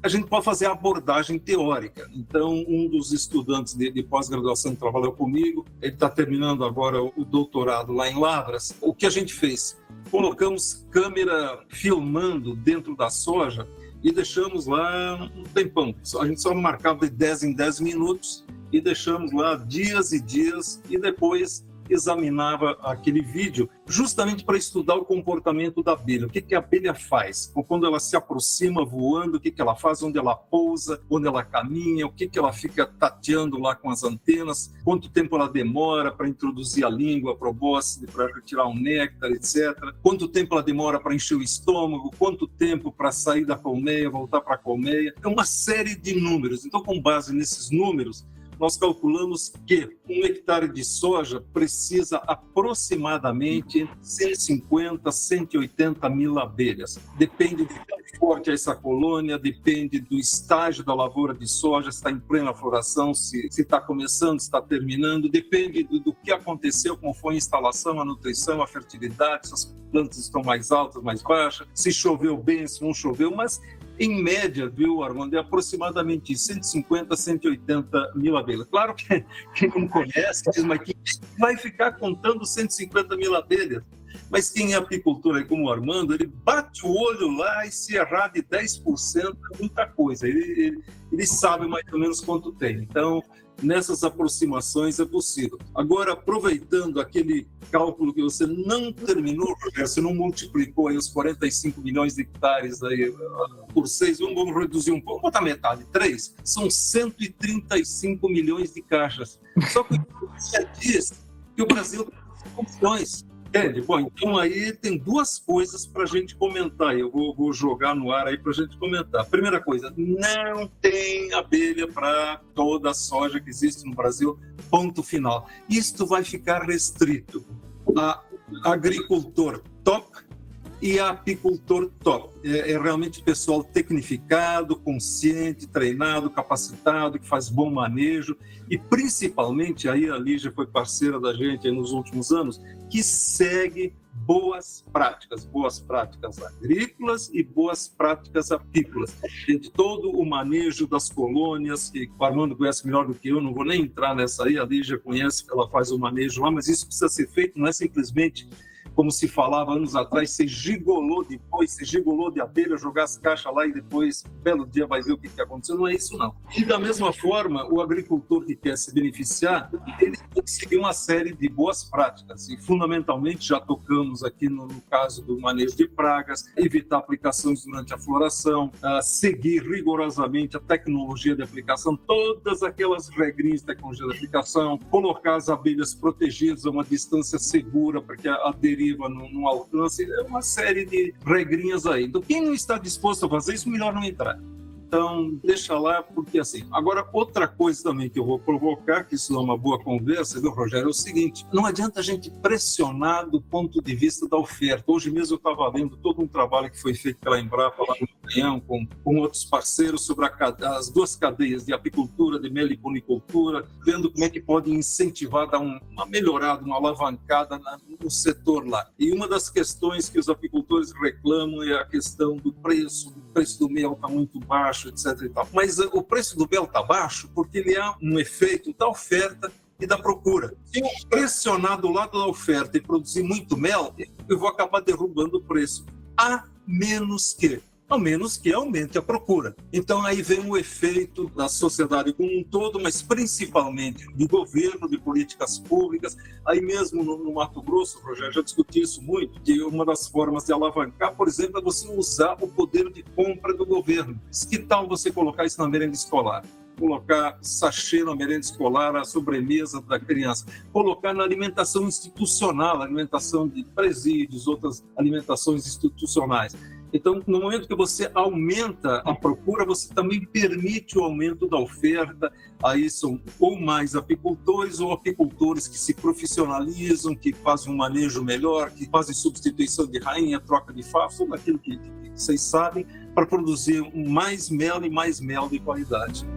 a gente pode fazer a abordagem teórica. Então, um dos estudantes de pós-graduação que trabalhou comigo, ele está terminando agora o doutorado lá em Lavras. O que a gente fez? Colocamos câmera filmando dentro da soja e deixamos lá um tempão. A gente só marcava de 10 em 10 minutos e deixamos lá dias e dias e depois examinava aquele vídeo justamente para estudar o comportamento da abelha. O que a abelha faz? Quando ela se aproxima voando, o que ela faz? Onde ela pousa? Onde ela caminha? O que ela fica tateando lá com as antenas? Quanto tempo ela demora para introduzir a língua, a probóscide, para retirar o néctar, etc. Quanto tempo ela demora para encher o estômago? Quanto tempo para sair da colmeia, voltar para a colmeia? É uma série de números. Então, com base nesses números, nós calculamos que 1 hectare de soja precisa aproximadamente 150 a 180 mil abelhas. Depende de quão forte é essa colônia, depende do estágio da lavoura de soja, se está em plena floração, se está começando, se está terminando, depende do que aconteceu, como foi a instalação, a nutrição, a fertilidade, se as plantas estão mais altas, mais baixas, se choveu bem, se não choveu, mas em média, viu, Armando, é aproximadamente 150 a 180 mil abelhas. Claro que quem não conhece diz, mas quem vai ficar contando 150 mil abelhas? Mas quem é apicultor aí, como o Armando, ele bate o olho lá e se errar de 10% é muita coisa. Ele sabe mais ou menos quanto tem. Então, nessas aproximações é possível. Agora, aproveitando aquele cálculo que você não terminou, você não multiplicou aí os 45 milhões de hectares aí, por 6, vamos reduzir um pouco, botar metade, 3, são 135 milhões de caixas. Só que você diz que o Brasil tem opções. Entende? Bom, então aí tem duas coisas para a gente comentar. Eu vou jogar no ar aí para a gente comentar. Primeira coisa, não tem abelha para toda a soja que existe no Brasil, ponto final. Isto vai ficar restrito a agricultor top e a apicultor top. É realmente pessoal tecnificado, consciente, treinado, capacitado, que faz bom manejo e principalmente, aí a Lígia foi parceira da gente aí nos últimos anos, que segue boas práticas agrícolas e boas práticas apícolas. De todo o manejo das colônias, que o Armando conhece melhor do que eu, não vou nem entrar nessa aí, a Lígia conhece, ela faz o manejo lá, mas isso precisa ser feito, não é simplesmente como se falava anos atrás, ser gigolô depois, ser gigolô de abelha, jogar as caixas lá e depois, belo dia, vai ver o que aconteceu. Não é isso, não. E da mesma forma, o agricultor que quer se beneficiar, ele tem que seguir uma série de boas práticas. E, fundamentalmente, já tocamos aqui no caso do manejo de pragas, evitar aplicações durante a floração, seguir rigorosamente a tecnologia de aplicação, todas aquelas regrinhas de tecnologia de aplicação, colocar as abelhas protegidas a uma distância segura para que a deriva não alcance, é uma série de regrinhas aí. Então, quem não está disposto a fazer isso, melhor não entrar. Então, deixa lá, porque assim... Agora, outra coisa também que eu vou provocar, que isso é uma boa conversa, viu, Rogério, é o seguinte: não adianta a gente pressionar do ponto de vista da oferta. Hoje mesmo eu estava lendo todo um trabalho que foi feito pela Embrapa lá no Maranhão, com outros parceiros, sobre as duas cadeias de apicultura, de meliponicultura, vendo como é que pode incentivar, dar uma melhorada, uma alavancada no setor lá. E uma das questões que os apicultores reclamam é a questão do preço. O preço do mel está muito baixo, etc. E tal. Mas o preço do mel está baixo porque ele é um efeito da oferta e da procura. Se eu pressionar do lado da oferta e produzir muito mel, eu vou acabar derrubando o preço. A menos que aumente a procura. Então aí vem o efeito da sociedade como um todo, mas principalmente de governo, de políticas públicas. Aí mesmo no Mato Grosso, Rogério, já discuti isso muito, que uma das formas de alavancar, por exemplo, é você usar o poder de compra do governo. Que tal você colocar isso na merenda escolar? Colocar sachê na merenda escolar, a sobremesa da criança, colocar na alimentação institucional, alimentação de presídios, outras alimentações institucionais. Então, no momento que você aumenta a procura, você também permite o aumento da oferta. Aí são ou mais apicultores ou apicultores que se profissionalizam, que fazem um manejo melhor, que fazem substituição de rainha, troca de favos, tudo aquilo que vocês sabem, para produzir mais mel e mais mel de qualidade.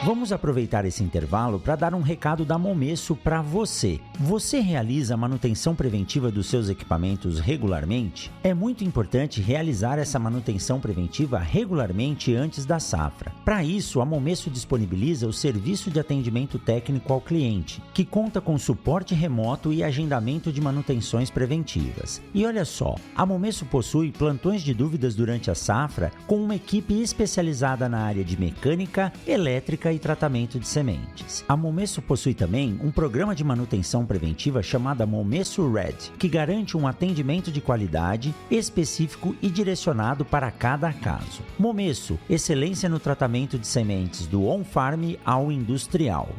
Vamos aproveitar esse intervalo para dar um recado da Momesso para você. Você realiza a manutenção preventiva dos seus equipamentos regularmente? É muito importante realizar essa manutenção preventiva regularmente antes da safra. Para isso, a Momesso disponibiliza o serviço de atendimento técnico ao cliente, que conta com suporte remoto e agendamento de manutenções preventivas. E olha só, a Momesso possui plantões de dúvidas durante a safra com uma equipe especializada na área de mecânica, elétrica e tratamento de sementes. A Momesso possui também um programa de manutenção preventiva chamado Momesso Red, que garante um atendimento de qualidade específico e direcionado para cada caso. Momesso, excelência no tratamento de sementes do on-farm ao industrial.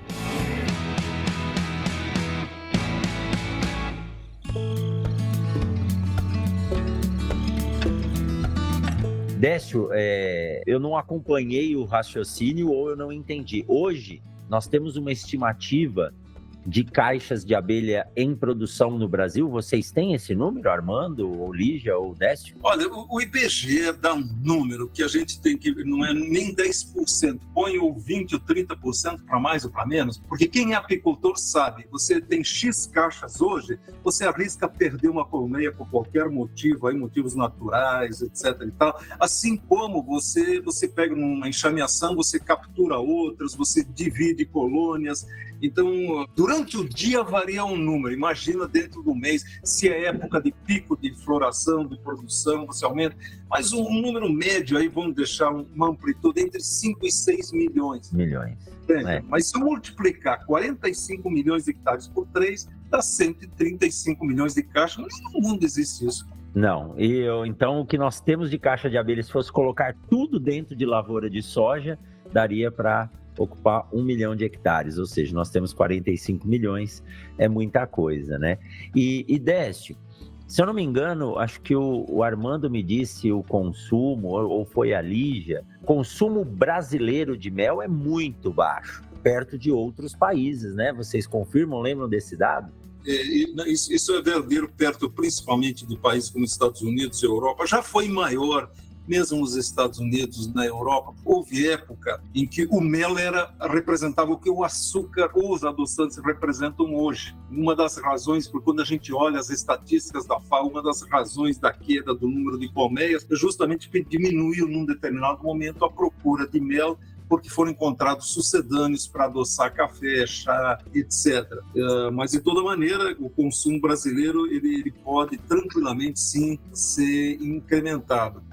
Décio, eu não acompanhei o raciocínio ou eu não entendi. Hoje, nós temos uma estimativa de caixas de abelha em produção no Brasil. Vocês têm esse número, Armando, ou Lígia, ou Décio? Olha, o IBGE dá um número que a gente tem que... Não é nem 10%. Põe ou 20% ou 30% para mais ou para menos. Porque quem é apicultor sabe. Você tem X caixas hoje, você arrisca perder uma colmeia por qualquer motivo, aí, motivos naturais, etc. e tal. Assim como você pega uma enxameação, você captura outras, você divide colônias. Então, durante o dia varia um número. Imagina dentro do mês, se é época de pico de floração, de produção, você aumenta. Mas um número médio, aí vamos deixar uma amplitude entre 5 e 6 milhões. Mas se eu multiplicar 45 milhões de hectares por 3, dá 135 milhões de caixas. Mas no mundo existe isso. Não, então o que nós temos de caixa de abelha, se fosse colocar tudo dentro de lavoura de soja, daria para ocupar 1 milhão de hectares, ou seja, nós temos 45 milhões, é muita coisa, né? E Décio, se eu não me engano, acho que o Armando me disse o consumo, ou foi a Lígia, consumo brasileiro de mel é muito baixo, perto de outros países, né? Vocês confirmam, lembram desse dado? Isso é verdadeiro, perto principalmente de países como Estados Unidos e Europa. Já foi maior mesmo nos Estados Unidos, na Europa, houve época em que o mel representava o que o açúcar ou os adoçantes representam hoje. Uma das razões, por quando a gente olha as estatísticas da FAO, uma das razões da queda do número de colmeias é justamente que diminuiu num determinado momento a procura de mel, porque foram encontrados sucedâneos para adoçar café, chá, etc. Mas, de toda maneira, o consumo brasileiro ele pode tranquilamente, sim, ser incrementado.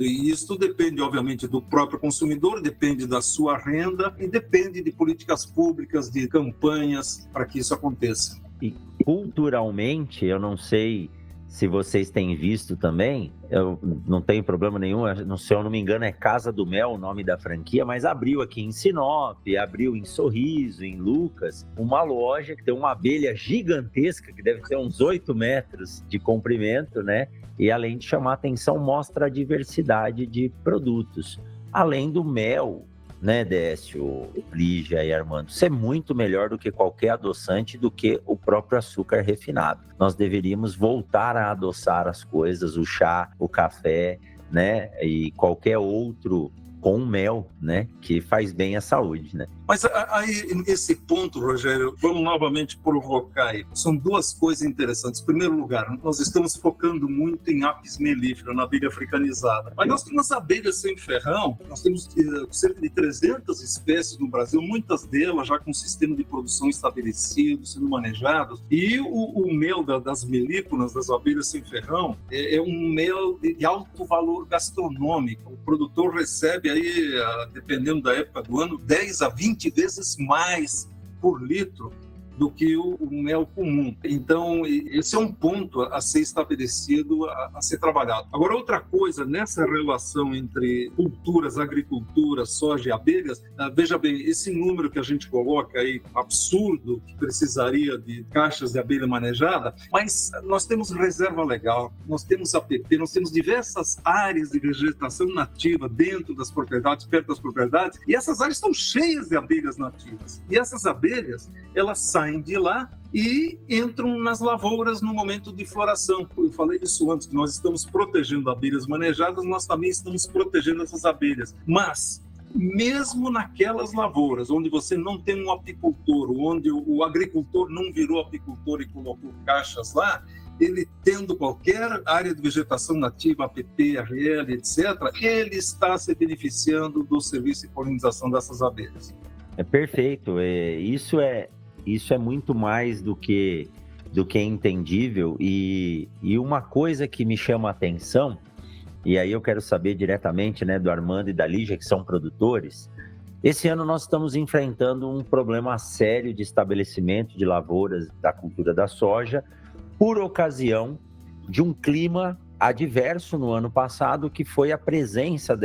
E isso depende, obviamente, do próprio consumidor, depende da sua renda e depende de políticas públicas, de campanhas para que isso aconteça. E culturalmente, eu não sei se vocês têm visto também, eu não tenho problema nenhum, se eu não me engano é Casa do Mel o nome da franquia, mas abriu aqui em Sinop, abriu em Sorriso, em Lucas, uma loja que tem uma abelha gigantesca, que deve ter uns 8 metros de comprimento, né? E além de chamar atenção, mostra a diversidade de produtos. Além do mel, né, Décio, Lígia e Armando, isso é muito melhor do que qualquer adoçante, do que o próprio açúcar refinado. Nós deveríamos voltar a adoçar as coisas, o chá, o café, né, e qualquer outro com mel, né, que faz bem à saúde, né? Mas aí, nesse ponto, Rogério, vamos novamente provocar aí. São duas coisas interessantes. Em primeiro lugar, nós estamos focando muito em Apis mellifera, na abelha africanizada. Mas nós temos abelhas sem ferrão, nós temos cerca de 300 espécies no Brasil, muitas delas já com sistema de produção estabelecido, sendo manejados. E o mel das melíconas, das abelhas sem ferrão, é um mel de alto valor gastronômico. O produtor recebe aí, dependendo da época do ano, 10 a 20 vezes mais por litro do que o mel comum. Então, esse é um ponto a ser estabelecido, a ser trabalhado. Agora, outra coisa, nessa relação entre culturas, agricultura, soja e abelhas, veja bem, esse número que a gente coloca aí, absurdo, que precisaria de caixas de abelha manejada, mas nós temos reserva legal, nós temos APP, nós temos diversas áreas de vegetação nativa dentro das propriedades, perto das propriedades, e essas áreas estão cheias de abelhas nativas. E essas abelhas, elas saem de lá e entram nas lavouras no momento de floração. Eu falei isso antes, que nós estamos protegendo abelhas manejadas, nós também estamos protegendo essas abelhas. Mas, mesmo naquelas lavouras onde você não tem um apicultor, onde o agricultor não virou apicultor e colocou caixas lá, ele tendo qualquer área de vegetação nativa, APP, RL, etc., ele está se beneficiando do serviço de polinização dessas abelhas. É perfeito. Isso é muito mais do que entendível, e uma coisa que me chama a atenção, e aí eu quero saber diretamente, né, do Armando e da Lígia, que são produtores. Esse ano nós estamos enfrentando um problema sério de estabelecimento de lavouras da cultura da soja, por ocasião de um clima adverso no ano passado, que foi a presença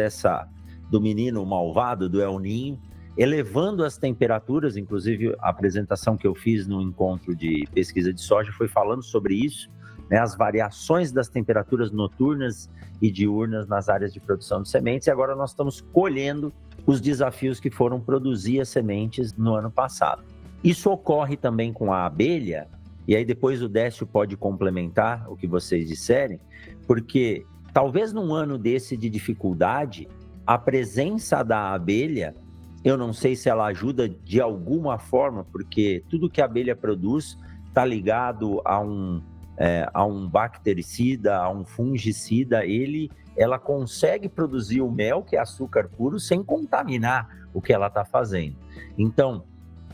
do menino malvado, do El Niño, elevando as temperaturas. Inclusive a apresentação que eu fiz no encontro de pesquisa de soja foi falando sobre isso, né, as variações das temperaturas noturnas e diurnas nas áreas de produção de sementes, e agora nós estamos colhendo os desafios que foram produzir as sementes no ano passado. Isso ocorre também com a abelha, e aí depois o Décio pode complementar o que vocês disserem, porque talvez num ano desse de dificuldade, a presença da abelha, eu não sei se ela ajuda de alguma forma, porque tudo que a abelha produz está ligado a um bactericida, a um fungicida. Ela consegue produzir o mel, que é açúcar puro, sem contaminar o que ela está fazendo. Então,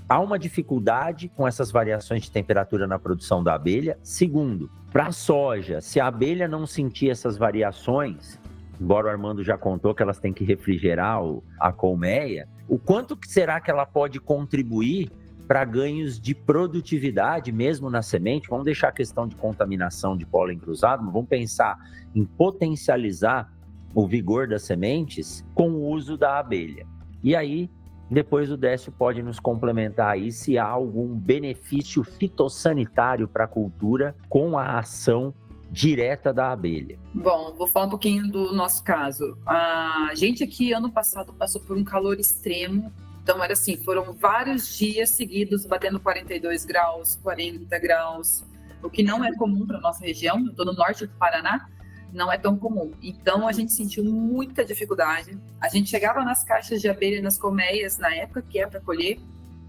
há uma dificuldade com essas variações de temperatura na produção da abelha. Segundo, para a soja, se a abelha não sentir essas variações, embora o Armando já contou que elas têm que refrigerar a colmeia, o quanto será que ela pode contribuir para ganhos de produtividade, mesmo na semente? Vamos deixar a questão de contaminação de pólen cruzado, mas vamos pensar em potencializar o vigor das sementes com o uso da abelha. E aí, depois o Décio pode nos complementar aí se há algum benefício fitossanitário para a cultura com a ação direta da abelha. Bom, vou falar um pouquinho do nosso caso. A gente aqui, ano passado, passou por um calor extremo. Então, era assim, foram vários dias seguidos batendo 42 graus, 40 graus, o que não é comum para a nossa região. Eu estou no norte do Paraná, não é tão comum. Então, a gente sentiu muita dificuldade. A gente chegava nas caixas de abelha, nas colmeias, na época que é para colher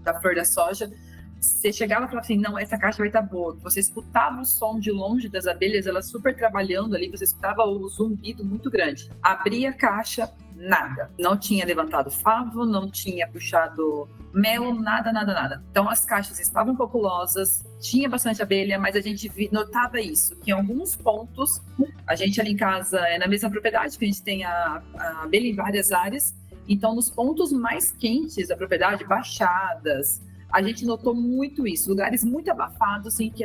da flor da soja, você chegava e falava assim, não, essa caixa vai estar boa. Você escutava o som de longe das abelhas, elas super trabalhando ali, você escutava o zumbido muito grande. Abria a caixa, nada. Não tinha levantado favo, não tinha puxado mel, nada. Então as caixas estavam populosas, tinha bastante abelha, mas a gente notava isso, que em alguns pontos, a gente ali em casa é na mesma propriedade, que a gente tem a abelha em várias áreas, então nos pontos mais quentes da propriedade, baixadas, a gente notou muito isso, lugares muito abafados em que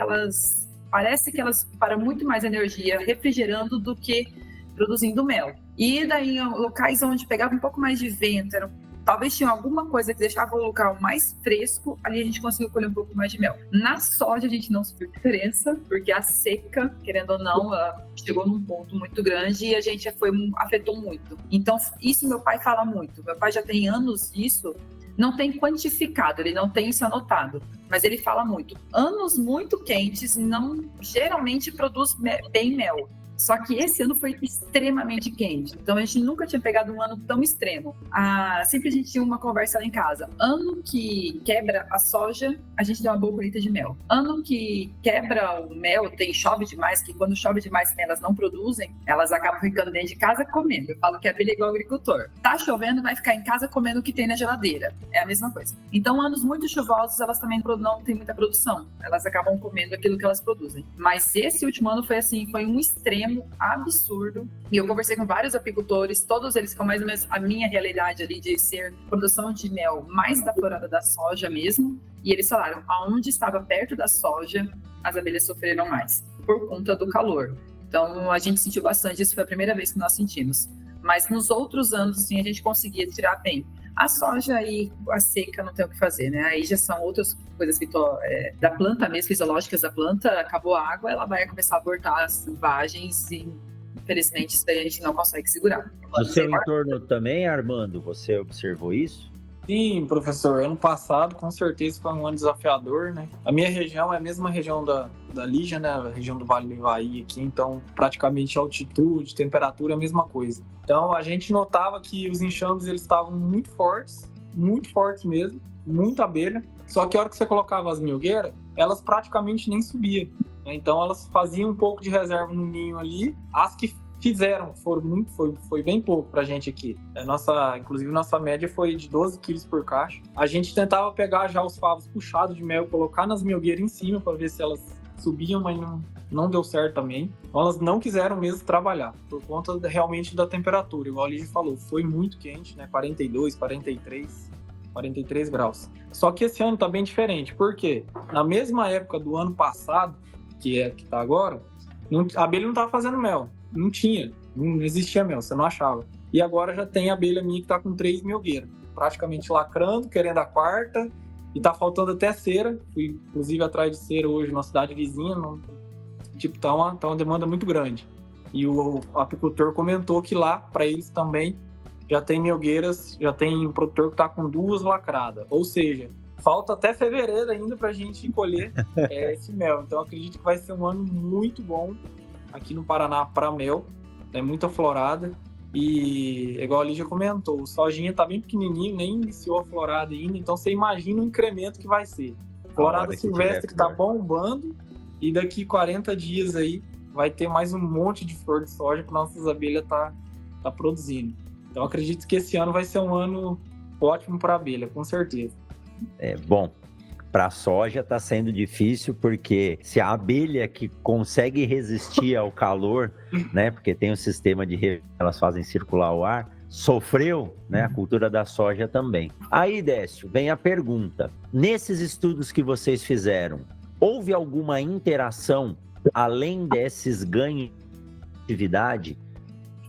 parece que elas param muito mais energia refrigerando do que produzindo mel. E daí, em locais onde pegava um pouco mais de vento, talvez tinha alguma coisa que deixava o local mais fresco, ali a gente conseguiu colher um pouco mais de mel. Na soja a gente não sentiu diferença, porque a seca, querendo ou não, ela chegou num ponto muito grande e a gente afetou muito. Então, isso meu pai fala muito. Meu pai já tem anos disso, não tem quantificado, ele não tem isso anotado, mas ele fala muito. Anos muito quentes não geralmente produz bem mel. Só que esse ano foi extremamente quente. Então, a gente nunca tinha pegado um ano tão extremo. Sempre a gente tinha uma conversa lá em casa. Ano que quebra a soja, a gente tem uma boa colheita de mel. Ano que quebra o mel, chove demais, que quando chove demais elas não produzem, elas acabam ficando dentro de casa comendo. Eu falo que a abelha é igual agricultor. Tá chovendo, vai ficar em casa comendo o que tem na geladeira. É a mesma coisa. Então, anos muito chuvosos, elas também não têm muita produção. Elas acabam comendo aquilo que elas produzem. Mas esse último ano foi assim, foi um extremo absurdo, e eu conversei com vários apicultores, todos eles com mais ou menos a minha realidade ali de ser produção de mel mais da florada da soja mesmo, e eles falaram, aonde estava perto da soja, as abelhas sofreram mais, por conta do calor. Então a gente sentiu bastante, isso foi a primeira vez que nós sentimos, mas nos outros anos assim, a gente conseguia tirar bem. A soja e a seca não tem o que fazer, né? Aí já são outras coisas da planta mesmo, fisiológicas da planta. Acabou a água, ela vai começar a abortar as vagens e, infelizmente, isso daí a gente não consegue segurar. No seu entorno também, Armando, você observou isso? Sim, professor. Ano passado, com certeza, foi um ano desafiador, né? A minha região é a mesma região da Lígia, né? A região do Vale do Ivaí aqui, então praticamente altitude, temperatura é a mesma coisa. Então a gente notava que os enxames eles estavam muito fortes mesmo, muita abelha. Só que a hora que você colocava as milgueiras, elas praticamente nem subiam, né? Então elas faziam um pouco de reserva no ninho ali. As que fizeram, foi bem pouco pra gente aqui. Inclusive, nossa média foi de 12 quilos por caixa. A gente tentava pegar já os favos puxados de mel, colocar nas milgueiras em cima para ver se elas subiam, mas não deu certo também. Então, elas não quiseram mesmo trabalhar, por conta realmente da temperatura. Igual a Lígia falou, foi muito quente, né? 42, 43 graus. Só que esse ano tá bem diferente, porque na mesma época do ano passado, que tá agora, a abelha não tava fazendo mel. Não existia mel, você não achava. E agora já tem abelha minha que tá com 3 milgueiras, praticamente lacrando, querendo a quarta, e tá faltando até cera. Fui, inclusive, atrás de cera hoje na cidade vizinha, tá uma demanda muito grande. E o apicultor comentou que lá, para eles também, já tem milgueiras, já tem um produtor que tá com 2 lacradas. Ou seja, falta até fevereiro ainda pra gente colher esse mel. Então, acredito que vai ser um ano muito bom aqui no Paraná para mel, é muita florada, e igual a Lígia comentou, o sojinha tá bem pequenininho, nem iniciou a florada ainda, então você imagina o incremento que vai ser. Florada silvestre que tá bombando, e daqui 40 dias aí vai ter mais um monte de flor de soja que nossas abelhas tá produzindo. Então acredito que esse ano vai ser um ano ótimo para abelha, com certeza. Bom, para a soja está sendo difícil, porque se a abelha que consegue resistir ao calor, né, porque tem um sistema elas fazem circular o ar, sofreu, né, a cultura da soja também. Aí, Décio, vem a pergunta. Nesses estudos que vocês fizeram, houve alguma interação, além desses ganhos de atividade,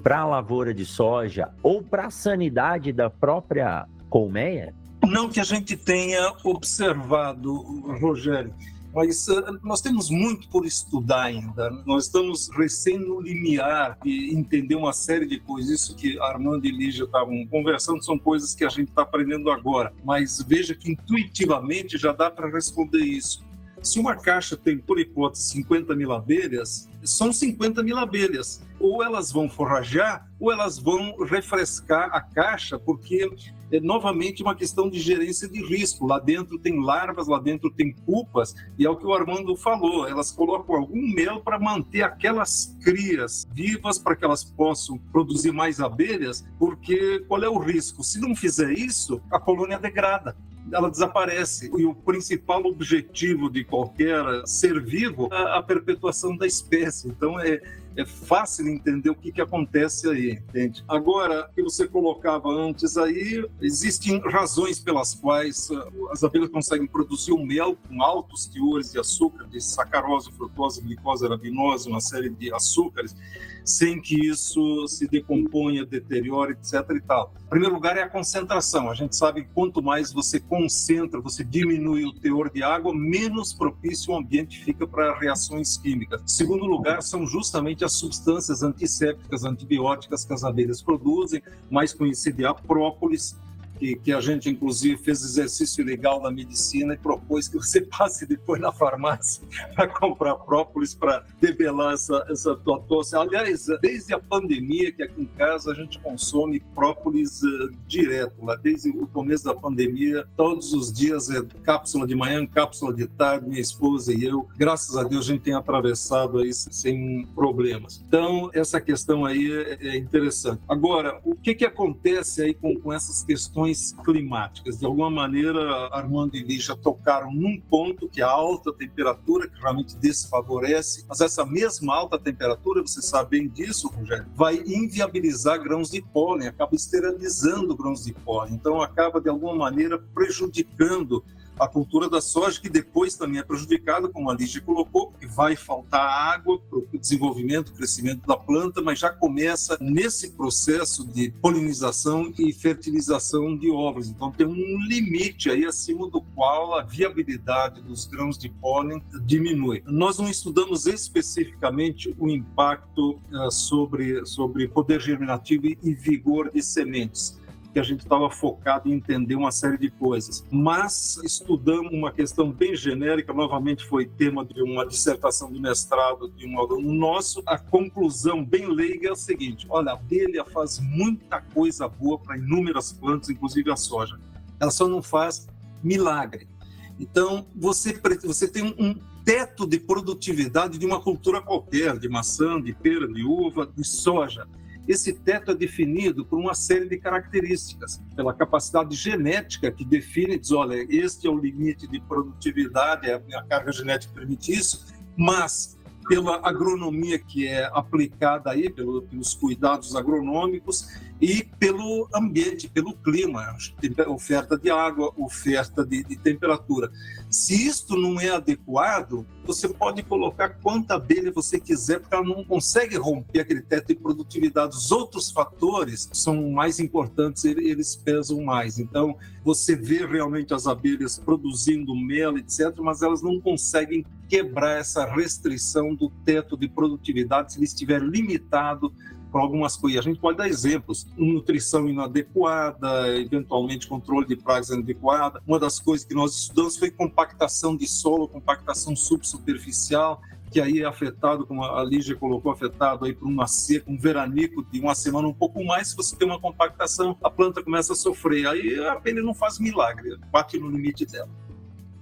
para a lavoura de soja ou para a sanidade da própria colmeia? Não que a gente tenha observado, Rogério, mas nós temos muito por estudar ainda. Nós estamos recém no limiar de entender uma série de coisas. Isso que Armando e Lígia estavam conversando são coisas que a gente está aprendendo agora. Mas veja que intuitivamente já dá para responder isso. Se uma caixa tem, por hipótese, 50 mil abelhas, são 50 mil abelhas. Ou elas vão forragear, ou elas vão refrescar a caixa, porque é novamente uma questão de gerência de risco. Lá dentro tem larvas, lá dentro tem pupas, e é o que o Armando falou, elas colocam algum mel para manter aquelas crias vivas, para que elas possam produzir mais abelhas, porque qual é o risco? Se não fizer isso, a colônia degrada. Ela desaparece. E o principal objetivo de qualquer ser vivo é a perpetuação da espécie. Então, é fácil entender o que acontece aí, entende? Agora, o que você colocava antes aí, existem razões pelas quais as abelhas conseguem produzir um mel com altos teores de açúcar, de sacarose, frutose, glicose, arabinose, uma série de açúcares, sem que isso se decomponha, deteriore, etc. e tal. Em primeiro lugar é a concentração. A gente sabe que quanto mais você concentra, você diminui o teor de água, menos propício o ambiente fica para reações químicas. Em segundo lugar, são justamente as substâncias antissépticas, antibióticas que as abelhas produzem, mais conhecida é a própolis, que a gente, inclusive, fez exercício legal da medicina e propôs que você passe depois na farmácia para comprar própolis para debelar essa tua tosse. Aliás, desde a pandemia, que aqui em casa a gente consome própolis direto, lá desde o começo da pandemia, todos os dias é cápsula de manhã, cápsula de tarde, minha esposa e eu. Graças a Deus a gente tem atravessado aí sem problemas. Então, essa questão aí é interessante. Agora, o que acontece aí com essas questões climáticas? De alguma maneira, Armando e Lígia tocaram num ponto que é a alta temperatura, que realmente desfavorece, mas essa mesma alta temperatura, você sabe bem disso, Rogério, vai inviabilizar grãos de pólen, acaba esterilizando grãos de pólen, então acaba de alguma maneira prejudicando a cultura da soja, que depois também é prejudicada, como a Lígia colocou, porque vai faltar água para o desenvolvimento, crescimento da planta, mas já começa nesse processo de polinização e fertilização de óvulos. Então tem um limite aí acima do qual a viabilidade dos grãos de pólen diminui. Nós não estudamos especificamente o impacto sobre poder germinativo e vigor de sementes, que a gente estava focado em entender uma série de coisas. Mas estudamos uma questão bem genérica, novamente foi tema de uma dissertação de mestrado de um aluno nosso. A conclusão bem leiga é o seguinte: olha, a abelha faz muita coisa boa para inúmeras plantas, inclusive a soja. Ela só não faz milagre. Então, você tem um teto de produtividade de uma cultura qualquer, de maçã, de pera, de uva, de soja. Esse teto é definido por uma série de características, pela capacidade genética que define, diz, olha, este é o limite de produtividade, a carga genética permite isso, mas pela agronomia que é aplicada aí, pelos cuidados agronômicos e pelo ambiente, pelo clima, oferta de água, oferta de temperatura. Se isto não é adequado, você pode colocar quanta abelha você quiser, porque ela não consegue romper aquele teto de produtividade. Os outros fatores são mais importantes, eles pesam mais. Então, você vê realmente as abelhas produzindo mel, etc., mas elas não conseguem quebrar essa restrição do teto de produtividade se ele estiver limitado por algumas coisas. A gente pode dar exemplos: nutrição inadequada, eventualmente controle de pragas inadequada. Uma das coisas que nós estudamos foi compactação de solo, compactação subsuperficial, que aí é afetado, como a Lígia colocou, afetado aí por uma seca, um veranico de uma semana, um pouco mais. Se você tem uma compactação, a planta começa a sofrer. Aí a abelha não faz milagre, bate no limite dela.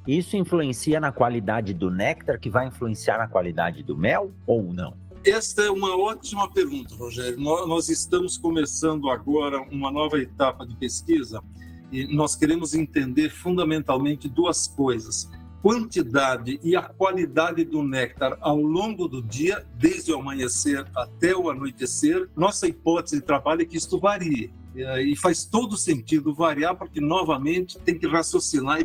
Isso influencia na qualidade do néctar, que vai influenciar na qualidade do mel ou não? Esta é uma ótima pergunta, Rogério. Nós estamos começando agora uma nova etapa de pesquisa e nós queremos entender fundamentalmente duas coisas: quantidade e a qualidade do néctar ao longo do dia, desde o amanhecer até o anoitecer. Nossa hipótese de trabalho é que isto varie. E faz todo sentido variar, porque, novamente, tem que raciocinar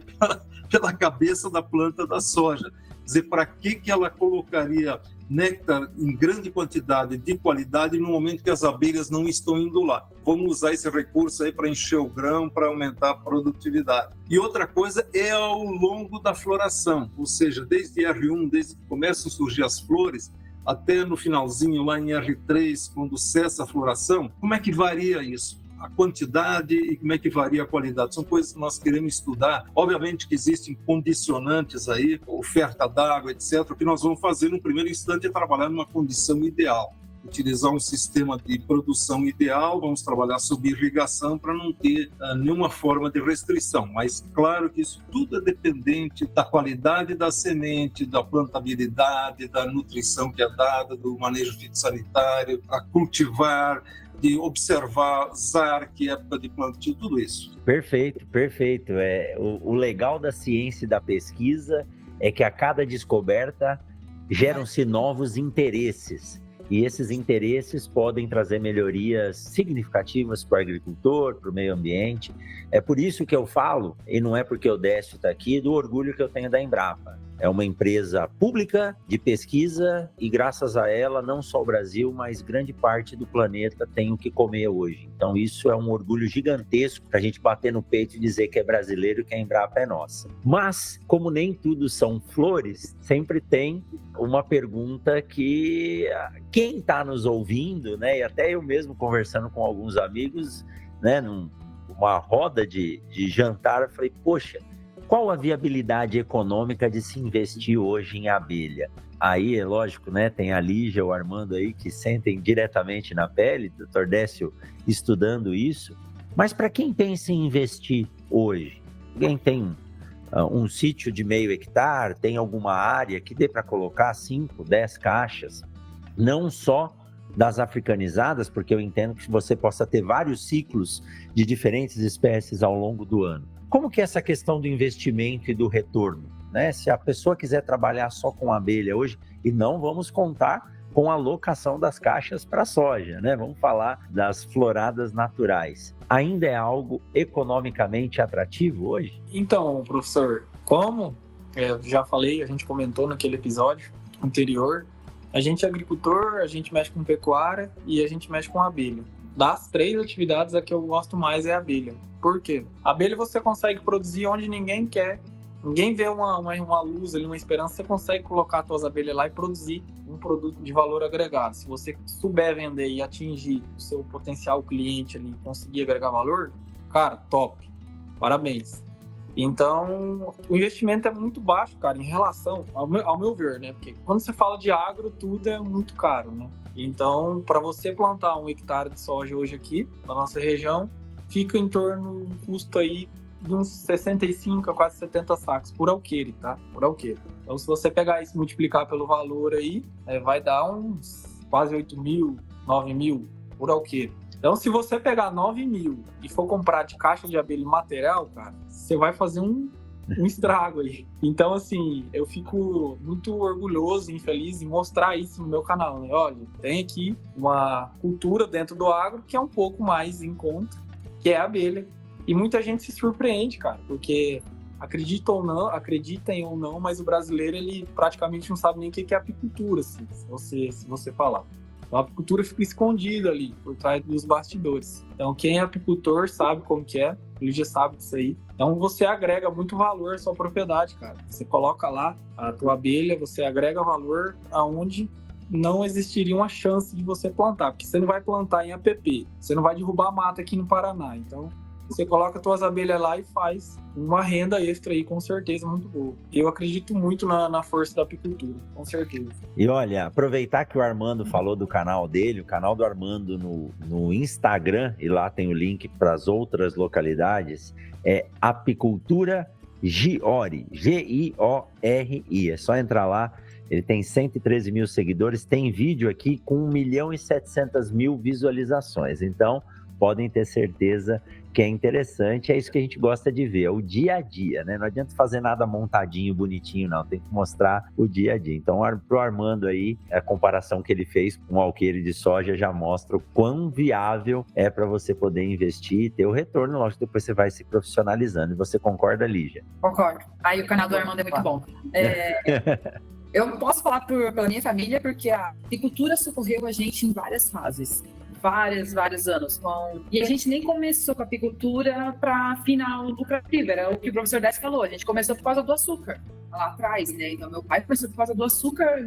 pela cabeça da planta da soja. Quer dizer, para que ela colocaria néctar em grande quantidade, de qualidade, no momento que as abelhas não estão indo lá? Vamos usar esse recurso aí para encher o grão, para aumentar a produtividade. E outra coisa é ao longo da floração, ou seja, desde R1, desde que começam a surgir as flores, até no finalzinho, lá em R3, quando cessa a floração. Como é que varia isso? a quantidade e como é que varia a qualidade. São coisas que nós queremos estudar. Obviamente que existem condicionantes aí, oferta d'água, etc. O que nós vamos fazer no primeiro instante é trabalhar numa condição ideal. Utilizar um sistema de produção ideal, vamos trabalhar sob irrigação para não ter nenhuma forma de restrição. Mas claro que isso tudo é dependente da qualidade da semente, da plantabilidade, da nutrição que é dada, do manejo fitossanitário, a cultivar, de observar ZARC, época de plantio, tudo isso. Perfeito. O legal da ciência e da pesquisa é que a cada descoberta geram-se novos interesses. E esses interesses podem trazer melhorias significativas para o agricultor, para o meio ambiente. É por isso que eu falo, e não é porque o Décio está aqui, do orgulho que eu tenho da Embrapa. É uma empresa pública de pesquisa e, graças a ela, não só o Brasil, mas grande parte do planeta tem o que comer hoje. Então, isso é um orgulho gigantesco para a gente bater no peito e dizer que é brasileiro e que a Embrapa é nossa. Mas, como nem tudo são flores, sempre tem uma pergunta que quem está nos ouvindo, né, e até eu mesmo conversando com alguns amigos, né, numa roda de jantar, eu falei, poxa, qual a viabilidade econômica de se investir hoje em abelha? Aí, é lógico, né, tem a Lígia, o Armando aí, que sentem diretamente na pele, o Dr. Décio estudando isso. Mas para quem pensa em investir hoje, quem tem um sítio de meio hectare, tem alguma área que dê para colocar 5, 10 caixas, não só das africanizadas, porque eu entendo que você possa ter vários ciclos de diferentes espécies ao longo do ano. Como que é essa questão do investimento e do retorno, né? Se a pessoa quiser trabalhar só com abelha hoje, e não vamos contar com a locação das caixas para soja, né? Vamos falar das floradas naturais. Ainda é algo economicamente atrativo hoje? Então, professor, como eu já falei, a gente comentou naquele episódio anterior, a gente é agricultor, a gente mexe com pecuária e a gente mexe com abelha. Das 3 atividades, a que eu gosto mais é a abelha. Por quê? A abelha você consegue produzir onde ninguém quer. Ninguém vê uma luz ali, uma esperança, você consegue colocar as suas abelhas lá e produzir um produto de valor agregado. Se você souber vender e atingir o seu potencial cliente ali, conseguir agregar valor, cara, top. Parabéns. Então, o investimento é muito baixo, cara, em relação, ao meu ver, né? Porque quando você fala de agro, tudo é muito caro, né? Então, para você plantar 1 hectare de soja hoje aqui, na nossa região, fica em torno do custo aí de uns 65 a quase 70 sacos por alqueire, tá? Por alqueire. Então, se você pegar isso e multiplicar pelo valor aí, vai dar uns quase 8 mil, 9 mil por alqueire. Então, se você pegar 9 mil e for comprar de caixa de abelha material, cara, você vai fazer um estrago aí. Então, assim, eu fico muito orgulhoso e feliz em mostrar isso no meu canal, né? Olha, tem aqui uma cultura dentro do agro que é um pouco mais em conta, que é a abelha. E muita gente se surpreende, cara, porque acreditem ou não, mas o brasileiro, ele praticamente não sabe nem o que é apicultura, assim, se você falar. Então, a apicultura fica escondida ali, por trás dos bastidores. Então, quem é apicultor sabe como que é, ele já sabe disso aí. Então, você agrega muito valor à sua propriedade, cara. Você coloca lá a tua abelha, você agrega valor aonde não existiria uma chance de você plantar, porque você não vai plantar em APP, você não vai derrubar a mata aqui no Paraná. Então, você coloca suas abelhas lá e faz uma renda extra aí, com certeza, muito boa. Eu acredito muito na força da apicultura, com certeza. E olha, aproveitar que o Armando falou do canal dele, o canal do Armando no Instagram, e lá tem o link para as outras localidades, é Apicultura Giori, Giori. É só entrar lá, ele tem 113 mil seguidores, tem vídeo aqui com 1.700.000 visualizações. Então, podem ter certeza que é interessante, é isso que a gente gosta de ver, é o dia a dia, né? Não adianta fazer nada montadinho, bonitinho, não, tem que mostrar o dia a dia. Então, pro Armando aí, a comparação que ele fez com o alqueire de soja já mostra o quão viável é para você poder investir e ter o retorno, lógico, depois você vai se profissionalizando. E você concorda, Lígia? Concordo. Aí o canal do Armando é muito bom. Eu posso falar pela minha família, porque a apicultura socorreu a gente em várias fases. Vários anos. E a gente nem começou com a apicultura para final lucrativa, era o que o professor Décio falou. A gente começou por causa do açúcar, lá atrás, né? Então, meu pai começou por causa do açúcar,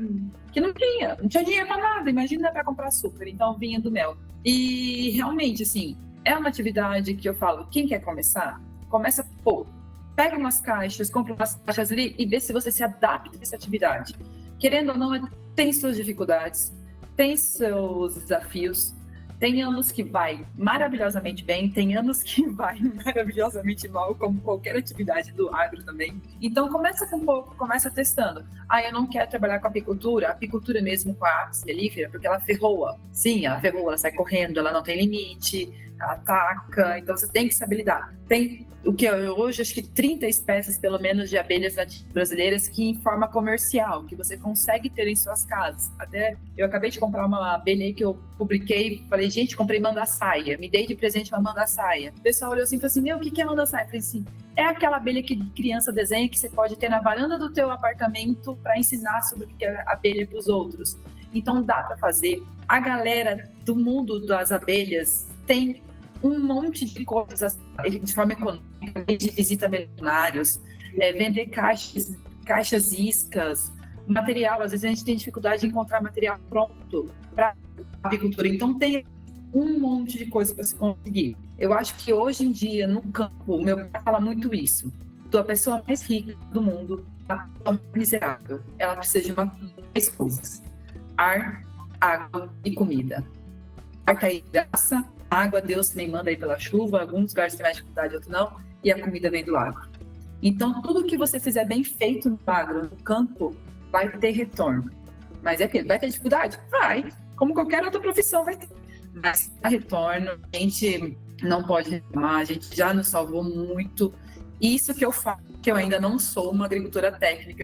que não tinha dinheiro para nada, imagina para comprar açúcar, então vinha do mel. E realmente, assim, é uma atividade que eu falo, quem quer começar, começa pouco. Pega umas caixas, compra umas caixas ali e vê se você se adapta a essa atividade. Querendo ou não, tem suas dificuldades, tem seus desafios. Tem anos que vai maravilhosamente bem, tem anos que vai maravilhosamente mal, como qualquer atividade do agro também. Então, começa com pouco, começa testando. Eu não quero trabalhar com apicultura mesmo com a apis mellifera, porque ela ferroa. Sim, ela ferroa, ela sai correndo, ela não tem limite, ela ataca, então você tem que saber lidar. Tem o que hoje, acho que 30 espécies, pelo menos, de abelhas brasileiras que em forma comercial, que você consegue ter em suas casas. Até eu acabei de comprar uma abelha aí que eu publiquei, falei, gente, comprei mandaçaia, me dei de presente uma mandaçaia. O pessoal olhou assim e falou assim, o que é mandaçaia? Eu falei assim, é aquela abelha que criança desenha que você pode ter na varanda do teu apartamento para ensinar sobre o que é abelha para os outros. Então dá para fazer. A galera do mundo das abelhas tem um monte de coisas de forma econômica, de visita veterinários, vender caixas iscas, material. Às vezes a gente tem dificuldade de encontrar material pronto para apicultura. Então tem um monte de coisa para se conseguir. Eu acho que hoje em dia, no campo, o meu pai fala muito isso. A pessoa mais rica do mundo, a pessoa mais miserável, ela precisa de três coisas: ar, água e comida. Ar tá aí graça, a água Deus também manda aí pela chuva, alguns lugares tem mais dificuldade, outros não, e a comida vem do agro. Então, tudo que você fizer bem feito no agro, no campo, vai ter retorno. Mas vai ter dificuldade? Vai. Como qualquer outra profissão vai ter. Mas a retorno, a gente não pode reclamar, a gente já nos salvou muito. Isso que eu falo, que eu ainda não sou uma agricultora técnica,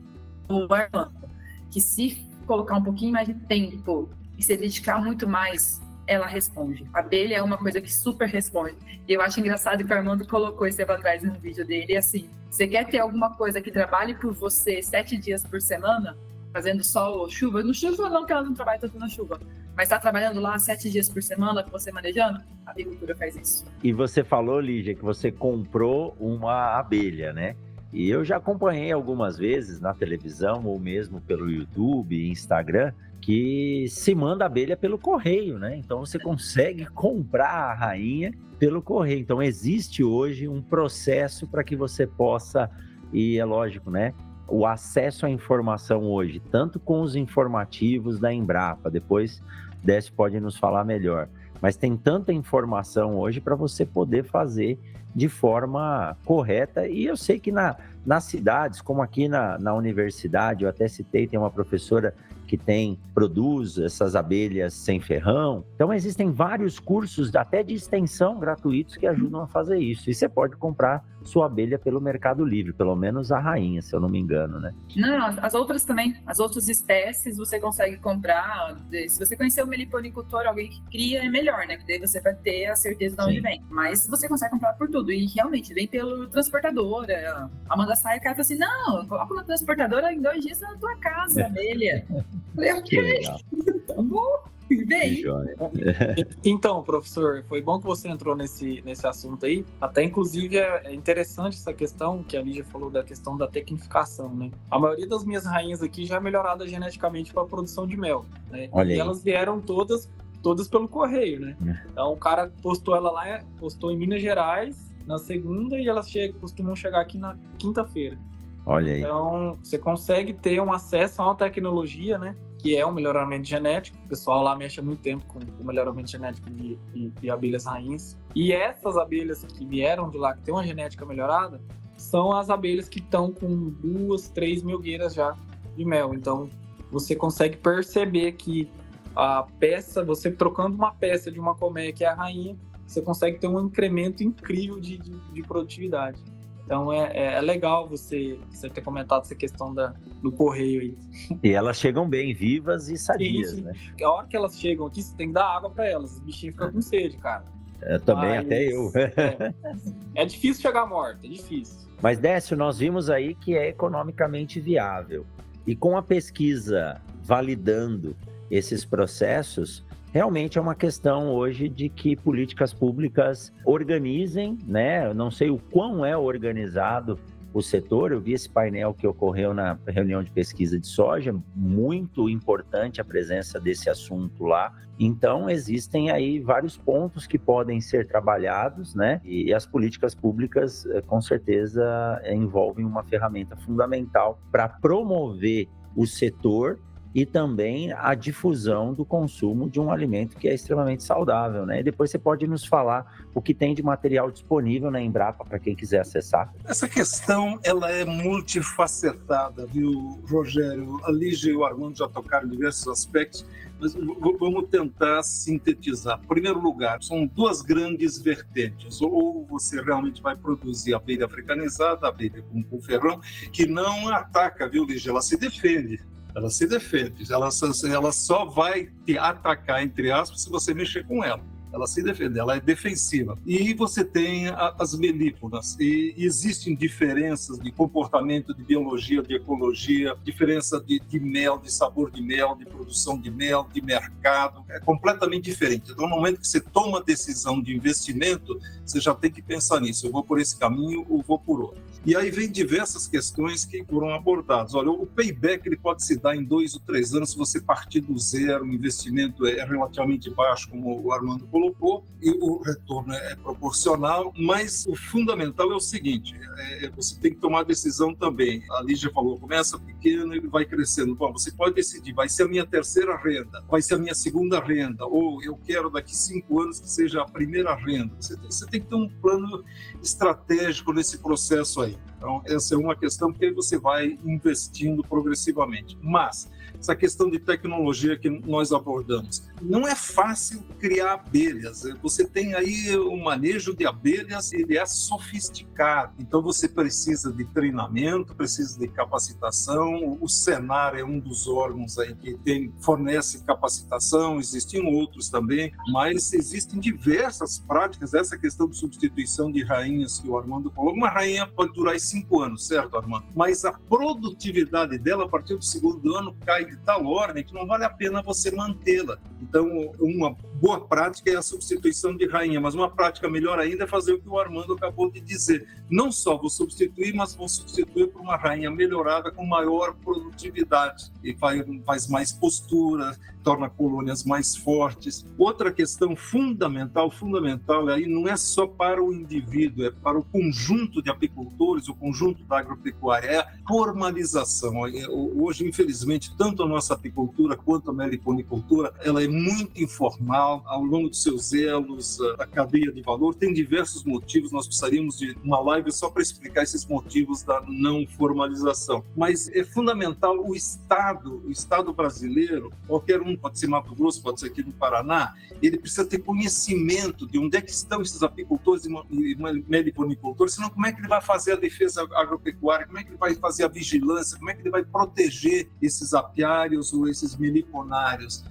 que se colocar um pouquinho mais de tempo e se dedicar muito mais, ela responde. A abelha é uma coisa que super responde. E eu acho engraçado que o Armando colocou esse tempo atrás no vídeo dele, assim, você quer ter alguma coisa que trabalhe por você 7 dias por semana, fazendo sol ou chuva? No chuva não, que ela não trabalha tanto na chuva, mas está trabalhando lá 7 dias por semana com você manejando, a agricultura faz isso. E você falou, Lígia, que você comprou uma abelha, né? E eu já acompanhei algumas vezes na televisão ou mesmo pelo YouTube, Instagram, que se manda abelha pelo correio, né? Então você consegue comprar a rainha pelo correio. Então existe hoje um processo para que você possa, e é lógico, né? O acesso à informação hoje, tanto com os informativos da Embrapa, depois Décio pode nos falar melhor, mas tem tanta informação hoje para você poder fazer de forma correta. E eu sei que nas cidades, como aqui na universidade, eu até citei, tem uma professora que produz essas abelhas sem ferrão. Então existem vários cursos, até de extensão, gratuitos, que ajudam a fazer isso. E você pode comprar sua abelha pelo Mercado Livre, pelo menos a rainha, se eu não me engano, né? Não, as outras também, as outras espécies você consegue comprar. Se você conhecer o meliponicultor, alguém que cria, é melhor, né? Porque daí você vai ter a certeza de onde vem. Mas você consegue comprar por tudo. E realmente, vem pelo transportador. A mandaçaia, o cara fala assim, não, coloca na transportadora, em 2 dias na tua casa, abelha. Falei, ok, tá bom. Bem. Então, professor, foi bom que você entrou nesse assunto aí. Até, inclusive, é interessante essa questão que a Lígia falou da questão da tecnificação, né? A maioria das minhas rainhas aqui já é melhorada geneticamente para a produção de mel, né? Olha aí. E elas vieram todas pelo correio, né? Então, o cara postou ela lá, postou em Minas Gerais na segunda e elas costumam chegar aqui na quinta-feira. Olha aí. Então, você consegue ter um acesso a uma tecnologia, né? Que é um melhoramento genético. O pessoal lá mexe há muito tempo com o melhoramento genético de abelhas rainhas. E essas abelhas que vieram de lá, que tem uma genética melhorada, são as abelhas que estão com 2, 3 milgueiras já de mel. Então, você consegue perceber que a peça, você trocando uma peça de uma colmeia que é a rainha, você consegue ter um incremento incrível de produtividade. Então é legal você ter comentado essa questão do correio aí. E elas chegam bem vivas e sadias, sim. Né? A hora que elas chegam aqui, você tem que dar água para elas. Os bichinhos ficam com sede, cara. Eu também, até eu. É difícil chegar morto, é difícil. Mas, Décio, nós vimos aí que é economicamente viável. E com a pesquisa validando esses processos, realmente é uma questão hoje de que políticas públicas organizem, né? Eu não sei o quão é organizado o setor. Eu vi esse painel que ocorreu na reunião de pesquisa de soja, muito importante a presença desse assunto lá. Então, existem aí vários pontos que podem ser trabalhados, né? E as políticas públicas, com certeza, envolvem uma ferramenta fundamental para promover o setor e também a difusão do consumo de um alimento que é extremamente saudável, né? E depois você pode nos falar o que tem de material disponível na Embrapa para quem quiser acessar. Essa questão, ela é multifacetada, viu, Rogério? A Lígia e o Armando já tocaram em diversos aspectos, mas vamos tentar sintetizar. Em primeiro lugar, são duas grandes vertentes. Ou você realmente vai produzir abelha africanizada, abelha com ferrão, que não ataca, viu, Lígia? Ela se defende. Ela se defende, ela só vai te atacar, entre aspas, se você mexer com ela. Ela se defende, ela é defensiva. E você tem as melíponas. E existem diferenças de comportamento, de biologia, de ecologia, diferença de mel, de sabor de mel, de produção de mel, de mercado. É completamente diferente. Então, no momento que você toma a decisão de investimento, você já tem que pensar nisso. Eu vou por esse caminho ou vou por outro. E aí vem diversas questões que foram abordadas. Olha, o payback ele pode se dar em 2 ou 3 anos se você partir do zero, o investimento é relativamente baixo, como o Armando colocou, e o retorno é proporcional, mas o fundamental é o seguinte, você tem que tomar a decisão também. A Lígia falou, começa pequeno e vai crescendo. Bom, você pode decidir, vai ser a minha terceira renda, vai ser a minha segunda renda, ou eu quero daqui 5 anos que seja a primeira renda. Você tem que ter um plano estratégico nesse processo aí. Então, essa é uma questão que você vai investindo progressivamente. Mas, essa questão de tecnologia que nós abordamos, não é fácil criar abelhas. Você tem aí o manejo de abelhas, ele é sofisticado. Então, você precisa de treinamento, precisa de capacitação. O Senar é um dos órgãos aí que fornece capacitação, existem outros também, mas existem diversas práticas. Essa questão de substituição de rainhas que o Armando falou, uma rainha pode durar 5 anos, certo, Armando? Mas a produtividade dela, a partir do 2º ano, cai de tal ordem que não vale a pena você mantê-la. Então, uma boa prática é a substituição de rainha, mas uma prática melhor ainda é fazer o que o Armando acabou de dizer. Não só vou substituir, mas vou substituir por uma rainha melhorada com maior produtividade e faz mais postura, torna colônias mais fortes. Outra questão fundamental aí não é só para o indivíduo, é para o conjunto de apicultores, o conjunto da agropecuária, é a formalização. Hoje, infelizmente, tanto a nossa apicultura quanto a meliponicultura, ela é muito informal, ao longo dos seus elos, a cadeia de valor, tem diversos motivos, nós precisaríamos de uma live só para explicar esses motivos da não formalização. Mas é fundamental o Estado brasileiro, qualquer um, pode ser Mato Grosso, pode ser aqui no Paraná, ele precisa ter conhecimento de onde é que estão esses apicultores e meliponicultores, senão como é que ele vai fazer a defesa agropecuária, como é que ele vai fazer a vigilância, como é que ele vai proteger esses apiários ou esses meliponários.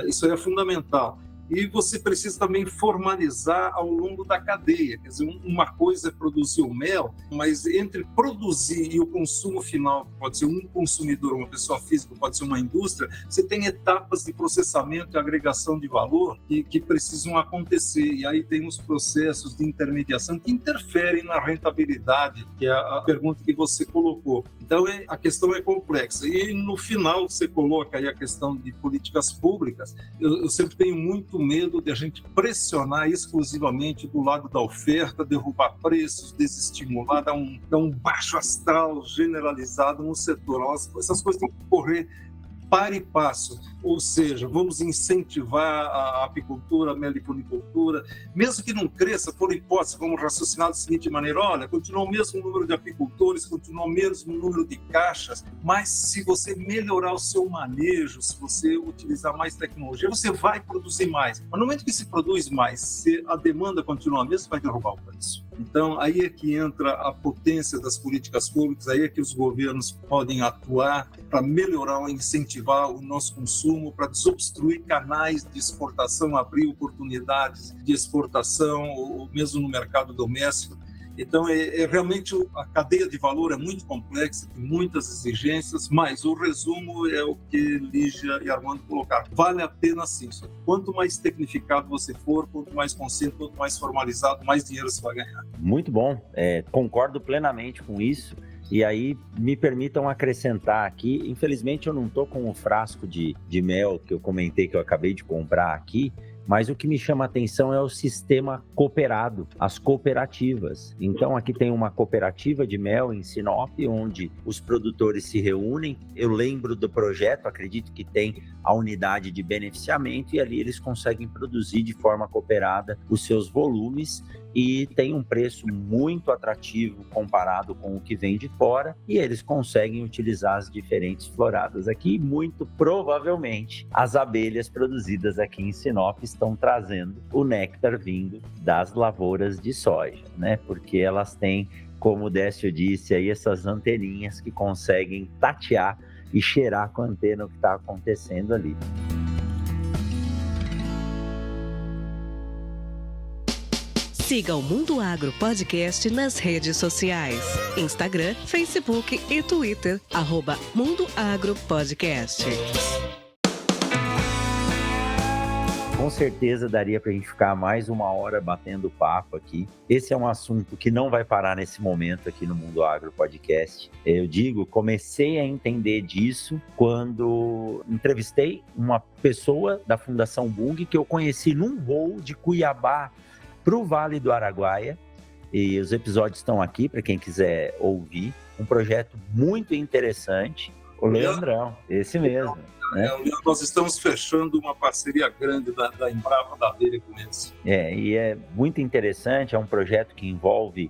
Isso é fundamental. E você precisa também formalizar ao longo da cadeia. Quer dizer, uma coisa é produzir o mel, mas entre produzir e o consumo final, pode ser um consumidor, uma pessoa física, pode ser uma indústria, você tem etapas de processamento e agregação de valor que precisam acontecer. E aí tem os processos de intermediação que interferem na rentabilidade, que é a pergunta que você colocou. Então, a questão é complexa. E no final, você coloca aí a questão de políticas públicas. Eu sempre tenho muito medo de a gente pressionar exclusivamente do lado da oferta, derrubar preços, desestimular, dar um baixo astral generalizado no setor. Essas coisas têm que correr para e passo, ou seja, vamos incentivar a apicultura, a meliponicultura, mesmo que não cresça, por hipótese, vamos raciocinar da seguinte maneira, olha, continua o mesmo número de apicultores, continua o mesmo número de caixas, mas se você melhorar o seu manejo, se você utilizar mais tecnologia, você vai produzir mais. Mas no momento que se produz mais, se a demanda continua a mesma, vai derrubar o preço. Então, aí é que entra a potência das políticas públicas, aí é que os governos podem atuar para melhorar, incentivar o nosso consumo, para desobstruir canais de exportação, abrir oportunidades de exportação, ou mesmo no mercado doméstico. Então, realmente a cadeia de valor é muito complexa, tem muitas exigências, mas o resumo é o que Lígia e Armando colocaram. Vale a pena sim. Quanto mais tecnificado você for, quanto mais consciente, quanto mais formalizado, mais dinheiro você vai ganhar. Muito bom, concordo plenamente com isso. E aí, me permitam acrescentar aqui, infelizmente eu não estou com o frasco de mel que eu comentei que eu acabei de comprar aqui, mas o que me chama a atenção é o sistema cooperado, as cooperativas. Então, aqui tem uma cooperativa de mel em Sinop, onde os produtores se reúnem. Eu lembro do projeto, acredito que tem a unidade de beneficiamento, e ali eles conseguem produzir de forma cooperada os seus volumes, e tem um preço muito atrativo comparado com o que vem de fora, e eles conseguem utilizar as diferentes floradas aqui. Muito provavelmente as abelhas produzidas aqui em Sinop estão trazendo o néctar vindo das lavouras de soja, né? Porque elas têm, como o Décio disse, aí essas anteninhas que conseguem tatear e cheirar com a antena o que está acontecendo ali. Siga o Mundo Agro Podcast nas redes sociais: Instagram, Facebook e Twitter, @Mundo Agro Podcast. Com certeza daria para a gente ficar mais uma hora batendo papo aqui. Esse é um assunto que não vai parar nesse momento aqui no Mundo Agro Podcast. Eu digo, comecei a entender disso quando entrevistei uma pessoa da Fundação Bung que eu conheci num voo de Cuiabá para o Vale do Araguaia, e os episódios estão aqui para quem quiser ouvir. Um projeto muito interessante. O Leandrão, esse mesmo. Né? Nós estamos fechando uma parceria grande da Embrapa da Abelha com eles. E é muito interessante, é um projeto que envolve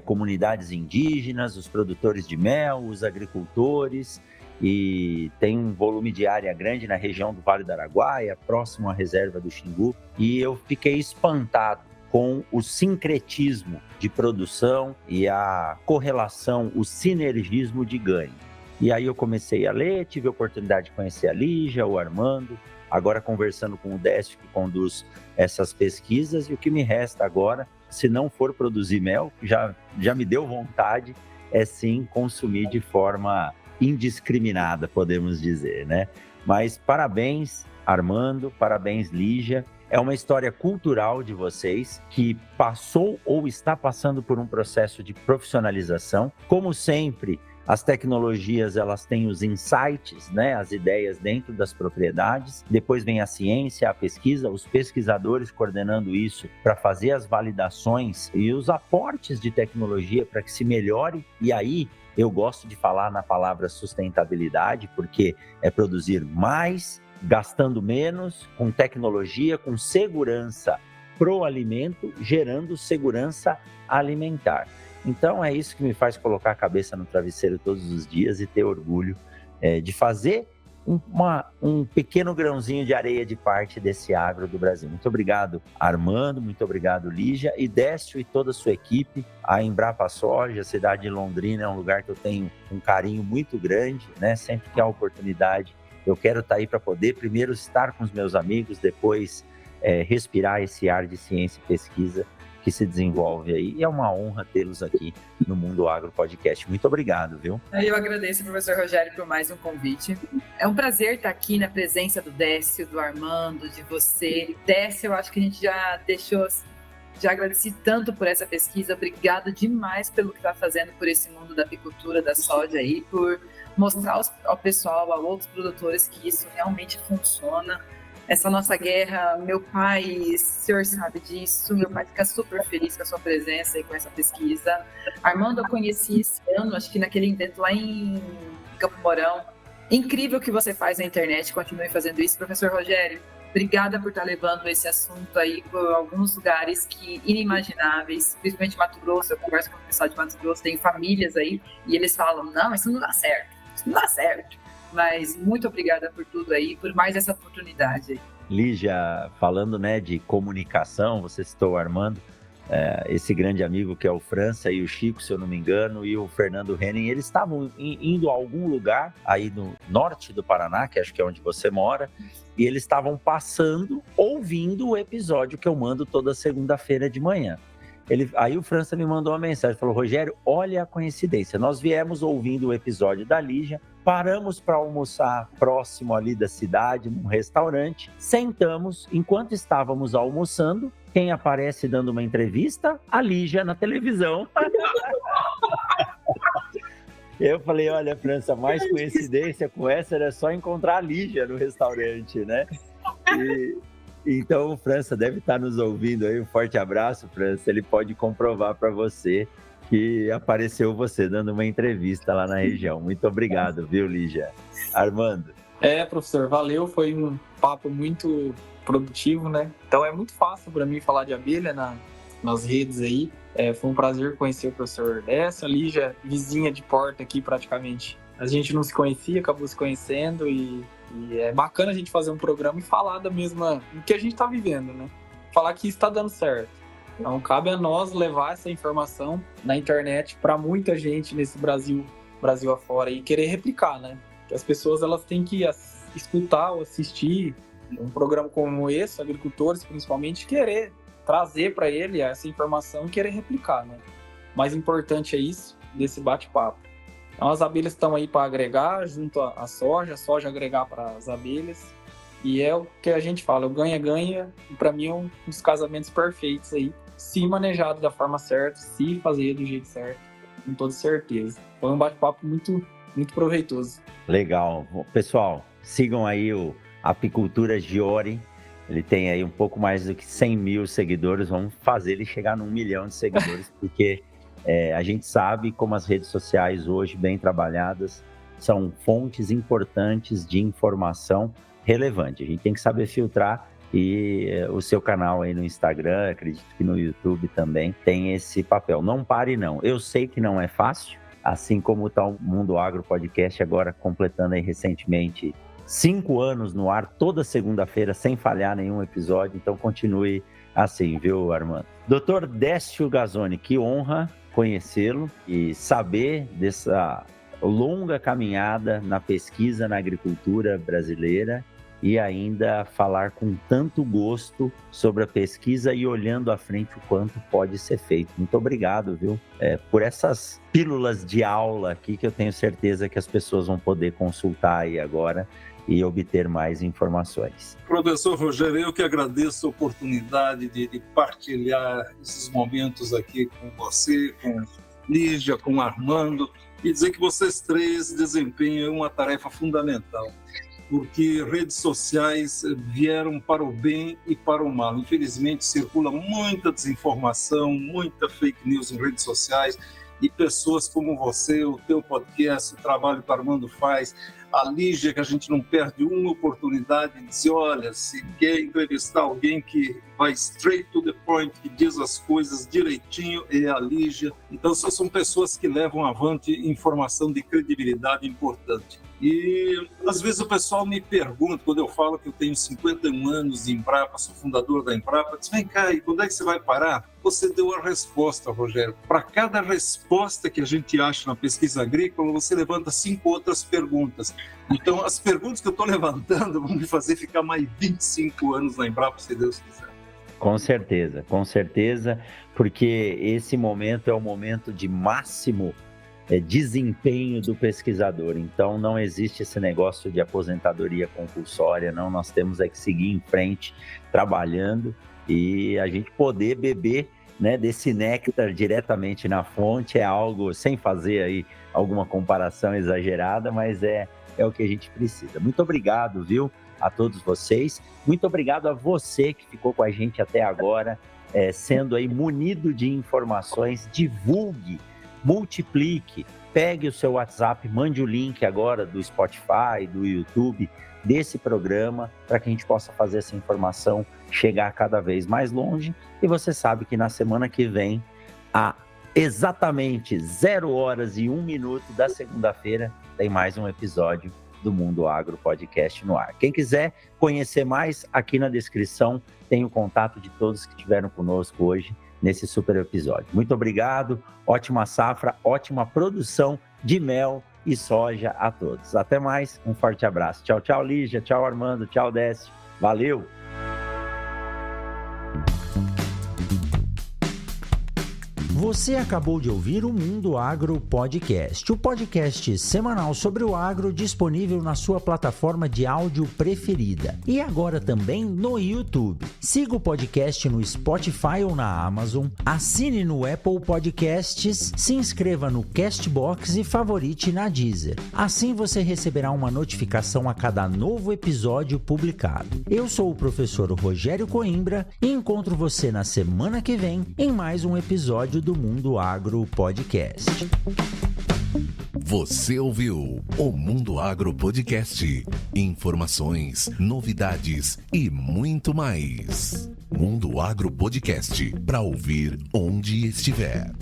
comunidades indígenas, os produtores de mel, os agricultores, e tem um volume de área grande na região do Vale do Araguaia, próximo à reserva do Xingu, e eu fiquei espantado com o sincretismo de produção e a correlação, o sinergismo de ganho. E aí eu comecei a ler, tive a oportunidade de conhecer a Lígia, o Armando, agora conversando com o Décio, que conduz essas pesquisas, e o que me resta agora, se não for produzir mel, que já me deu vontade, é sim consumir de forma indiscriminada, podemos dizer, né? Mas parabéns, Armando, parabéns, Lígia. É uma história cultural de vocês que passou ou está passando por um processo de profissionalização. Como sempre, as tecnologias, elas têm os insights, né, as ideias dentro das propriedades. Depois vem a ciência, a pesquisa, os pesquisadores coordenando isso para fazer as validações e os aportes de tecnologia para que se melhore. E aí, eu gosto de falar na palavra sustentabilidade, porque é produzir mais, gastando menos, com tecnologia, com segurança pro alimento, gerando segurança alimentar. Então é isso que me faz colocar a cabeça no travesseiro todos os dias e ter orgulho de fazer um pequeno grãozinho de areia de parte desse agro do Brasil. Muito obrigado, Armando, muito obrigado, Lígia, e Décio e toda a sua equipe. A Embrapa Soja, a cidade de Londrina, é um lugar que eu tenho um carinho muito grande, né? Sempre que há oportunidade, eu quero estar aí para poder, primeiro, estar com os meus amigos, depois respirar esse ar de ciência e pesquisa que se desenvolve aí. E é uma honra tê-los aqui no Mundo Agro Podcast. Muito obrigado, viu? Eu agradeço, professor Rogério, por mais um convite. É um prazer estar aqui na presença do Décio, do Armando, de você. Décio, eu acho que a gente já agradeci tanto por essa pesquisa. Obrigado demais pelo que está fazendo por esse mundo da apicultura, da soja aí, por mostrar ao pessoal, a outros produtores, que isso realmente funciona. Essa nossa guerra, meu pai, o senhor sabe disso, meu pai fica super feliz com a sua presença e com essa pesquisa. Armando, eu conheci esse ano, acho que naquele evento lá em Campo Mourão. Incrível o que você faz na internet, continue fazendo isso. Professor Rogério, obrigada por estar levando esse assunto aí por alguns lugares que inimagináveis, principalmente Mato Grosso. Eu converso com o pessoal de Mato Grosso, tem famílias aí, e eles falam, não, isso não dá certo, isso não dá certo. Mas muito obrigada por tudo aí, por mais essa oportunidade. Lígia, falando, né, de comunicação, você citou o Armando, esse grande amigo que é o França e o Chico, se eu não me engano, e o Fernando Henning, eles estavam indo a algum lugar aí no norte do Paraná, que acho que é onde você mora, e eles estavam passando, ouvindo o episódio que eu mando toda segunda-feira de manhã. Aí o França me mandou uma mensagem, falou, Rogério, olha a coincidência, nós viemos ouvindo o episódio da Lígia, paramos para almoçar próximo ali da cidade, num restaurante, sentamos, enquanto estávamos almoçando, quem aparece dando uma entrevista? A Lígia na televisão. Eu falei, olha, França, mais coincidência com essa era só encontrar a Lígia no restaurante, né? Então, França deve estar nos ouvindo aí. Um forte abraço, França. Ele pode comprovar para você que apareceu você dando uma entrevista lá na região. Muito obrigado, viu, Lígia? Armando. Professor, valeu. Foi um papo muito produtivo, né? Então é muito fácil para mim falar de abelha nas redes aí. Foi um prazer conhecer o professor Décio, a Lígia, vizinha de porta aqui praticamente. A gente não se conhecia, acabou se conhecendo e é bacana a gente fazer um programa e falar do que a gente está vivendo, né? Falar que está dando certo. Então cabe a nós levar essa informação na internet para muita gente nesse Brasil afora e querer replicar, né? Que as pessoas elas têm que escutar ou assistir um programa como esse, agricultores principalmente, querer trazer para ele essa informação e querer replicar, né? O mais importante é isso, desse bate-papo. Então, as abelhas estão aí para agregar junto à soja, a soja agregar para as abelhas. E é o que a gente fala, o ganha-ganha, para mim é um dos casamentos perfeitos aí, se manejado da forma certa, se fazer do jeito certo, com toda certeza. Foi um bate-papo muito, muito proveitoso. Legal. Pessoal, sigam aí o Apicultura Giori. Ele tem aí um pouco mais do que 100 mil seguidores. Vamos fazer ele chegar num 1 milhão de seguidores, porque a gente sabe como as redes sociais hoje, bem trabalhadas, são fontes importantes de informação relevante. A gente tem que saber filtrar e o seu canal aí no Instagram, acredito que no YouTube também, tem esse papel. Não pare, não. Eu sei que não é fácil, assim como está o Mundo Agro Podcast agora completando aí recentemente 5 anos no ar, toda segunda-feira, sem falhar nenhum episódio. Então, continue assim, viu, Armando? Dr. Décio Gazzoni, que honra conhecê-lo e saber dessa longa caminhada na pesquisa na agricultura brasileira e ainda falar com tanto gosto sobre a pesquisa e olhando à frente o quanto pode ser feito. Muito obrigado, viu? Por essas pílulas de aula aqui que eu tenho certeza que as pessoas vão poder consultar aí agora e obter mais informações. Professor Rogério, eu que agradeço a oportunidade de partilhar esses momentos aqui com você, com Lígia, com Armando, e dizer que vocês três desempenham uma tarefa fundamental, porque redes sociais vieram para o bem e para o mal. Infelizmente, circula muita desinformação, muita fake news em redes sociais, e pessoas como você, o teu podcast, o trabalho que o Armando faz, a Lígia, que a gente não perde uma oportunidade de dizer, olha, se quer entrevistar alguém que vai straight to the point, que diz as coisas direitinho, é a Lígia. Então, são pessoas que levam avante informação de credibilidade importante. E, às vezes, o pessoal me pergunta, quando eu falo que eu tenho 51 anos de Embrapa, sou fundador da Embrapa, diz, vem cá, e quando é que você vai parar? Você deu a resposta, Rogério. Para cada resposta que a gente acha na pesquisa agrícola, você levanta 5 outras perguntas. Então, as perguntas que eu estou levantando vão me fazer ficar mais 25 anos na Embrapa, se Deus quiser. Com certeza, porque esse momento é o momento de máximo desempenho do pesquisador. Então, não existe esse negócio de aposentadoria compulsória, não. Nós temos que seguir em frente, trabalhando, e a gente poder beber, né, desse néctar diretamente na fonte é algo, sem fazer aí alguma comparação exagerada, mas é o que a gente precisa. Muito obrigado, viu, a todos vocês. Muito obrigado a você que ficou com a gente até agora, sendo aí munido de informações. Divulgue, multiplique, pegue o seu WhatsApp, mande o link agora do Spotify, do YouTube, desse programa, para que a gente possa fazer essa informação chegar cada vez mais longe. E você sabe que na semana que vem, a exatamente 0h01 da segunda-feira, tem mais um episódio do Mundo Agro Podcast no ar. Quem quiser conhecer mais, aqui na descrição tem o contato de todos que estiveram conosco hoje nesse super episódio. Muito obrigado, ótima safra, ótima produção de mel e soja a todos. Até mais, um forte abraço. Tchau, tchau, Lígia, tchau, Armando, tchau, Décio. Valeu! Você acabou de ouvir o Mundo Agro Podcast, o podcast semanal sobre o agro disponível na sua plataforma de áudio preferida e agora também no YouTube. Siga o podcast no Spotify ou na Amazon, assine no Apple Podcasts, se inscreva no Castbox e favorite na Deezer. Assim você receberá uma notificação a cada novo episódio publicado. Eu sou o professor Rogério Coimbra e encontro você na semana que vem em mais um episódio do Mundo Agro Podcast. Você ouviu o Mundo Agro Podcast. Informações, novidades e muito mais. Mundo Agro Podcast, para ouvir onde estiver.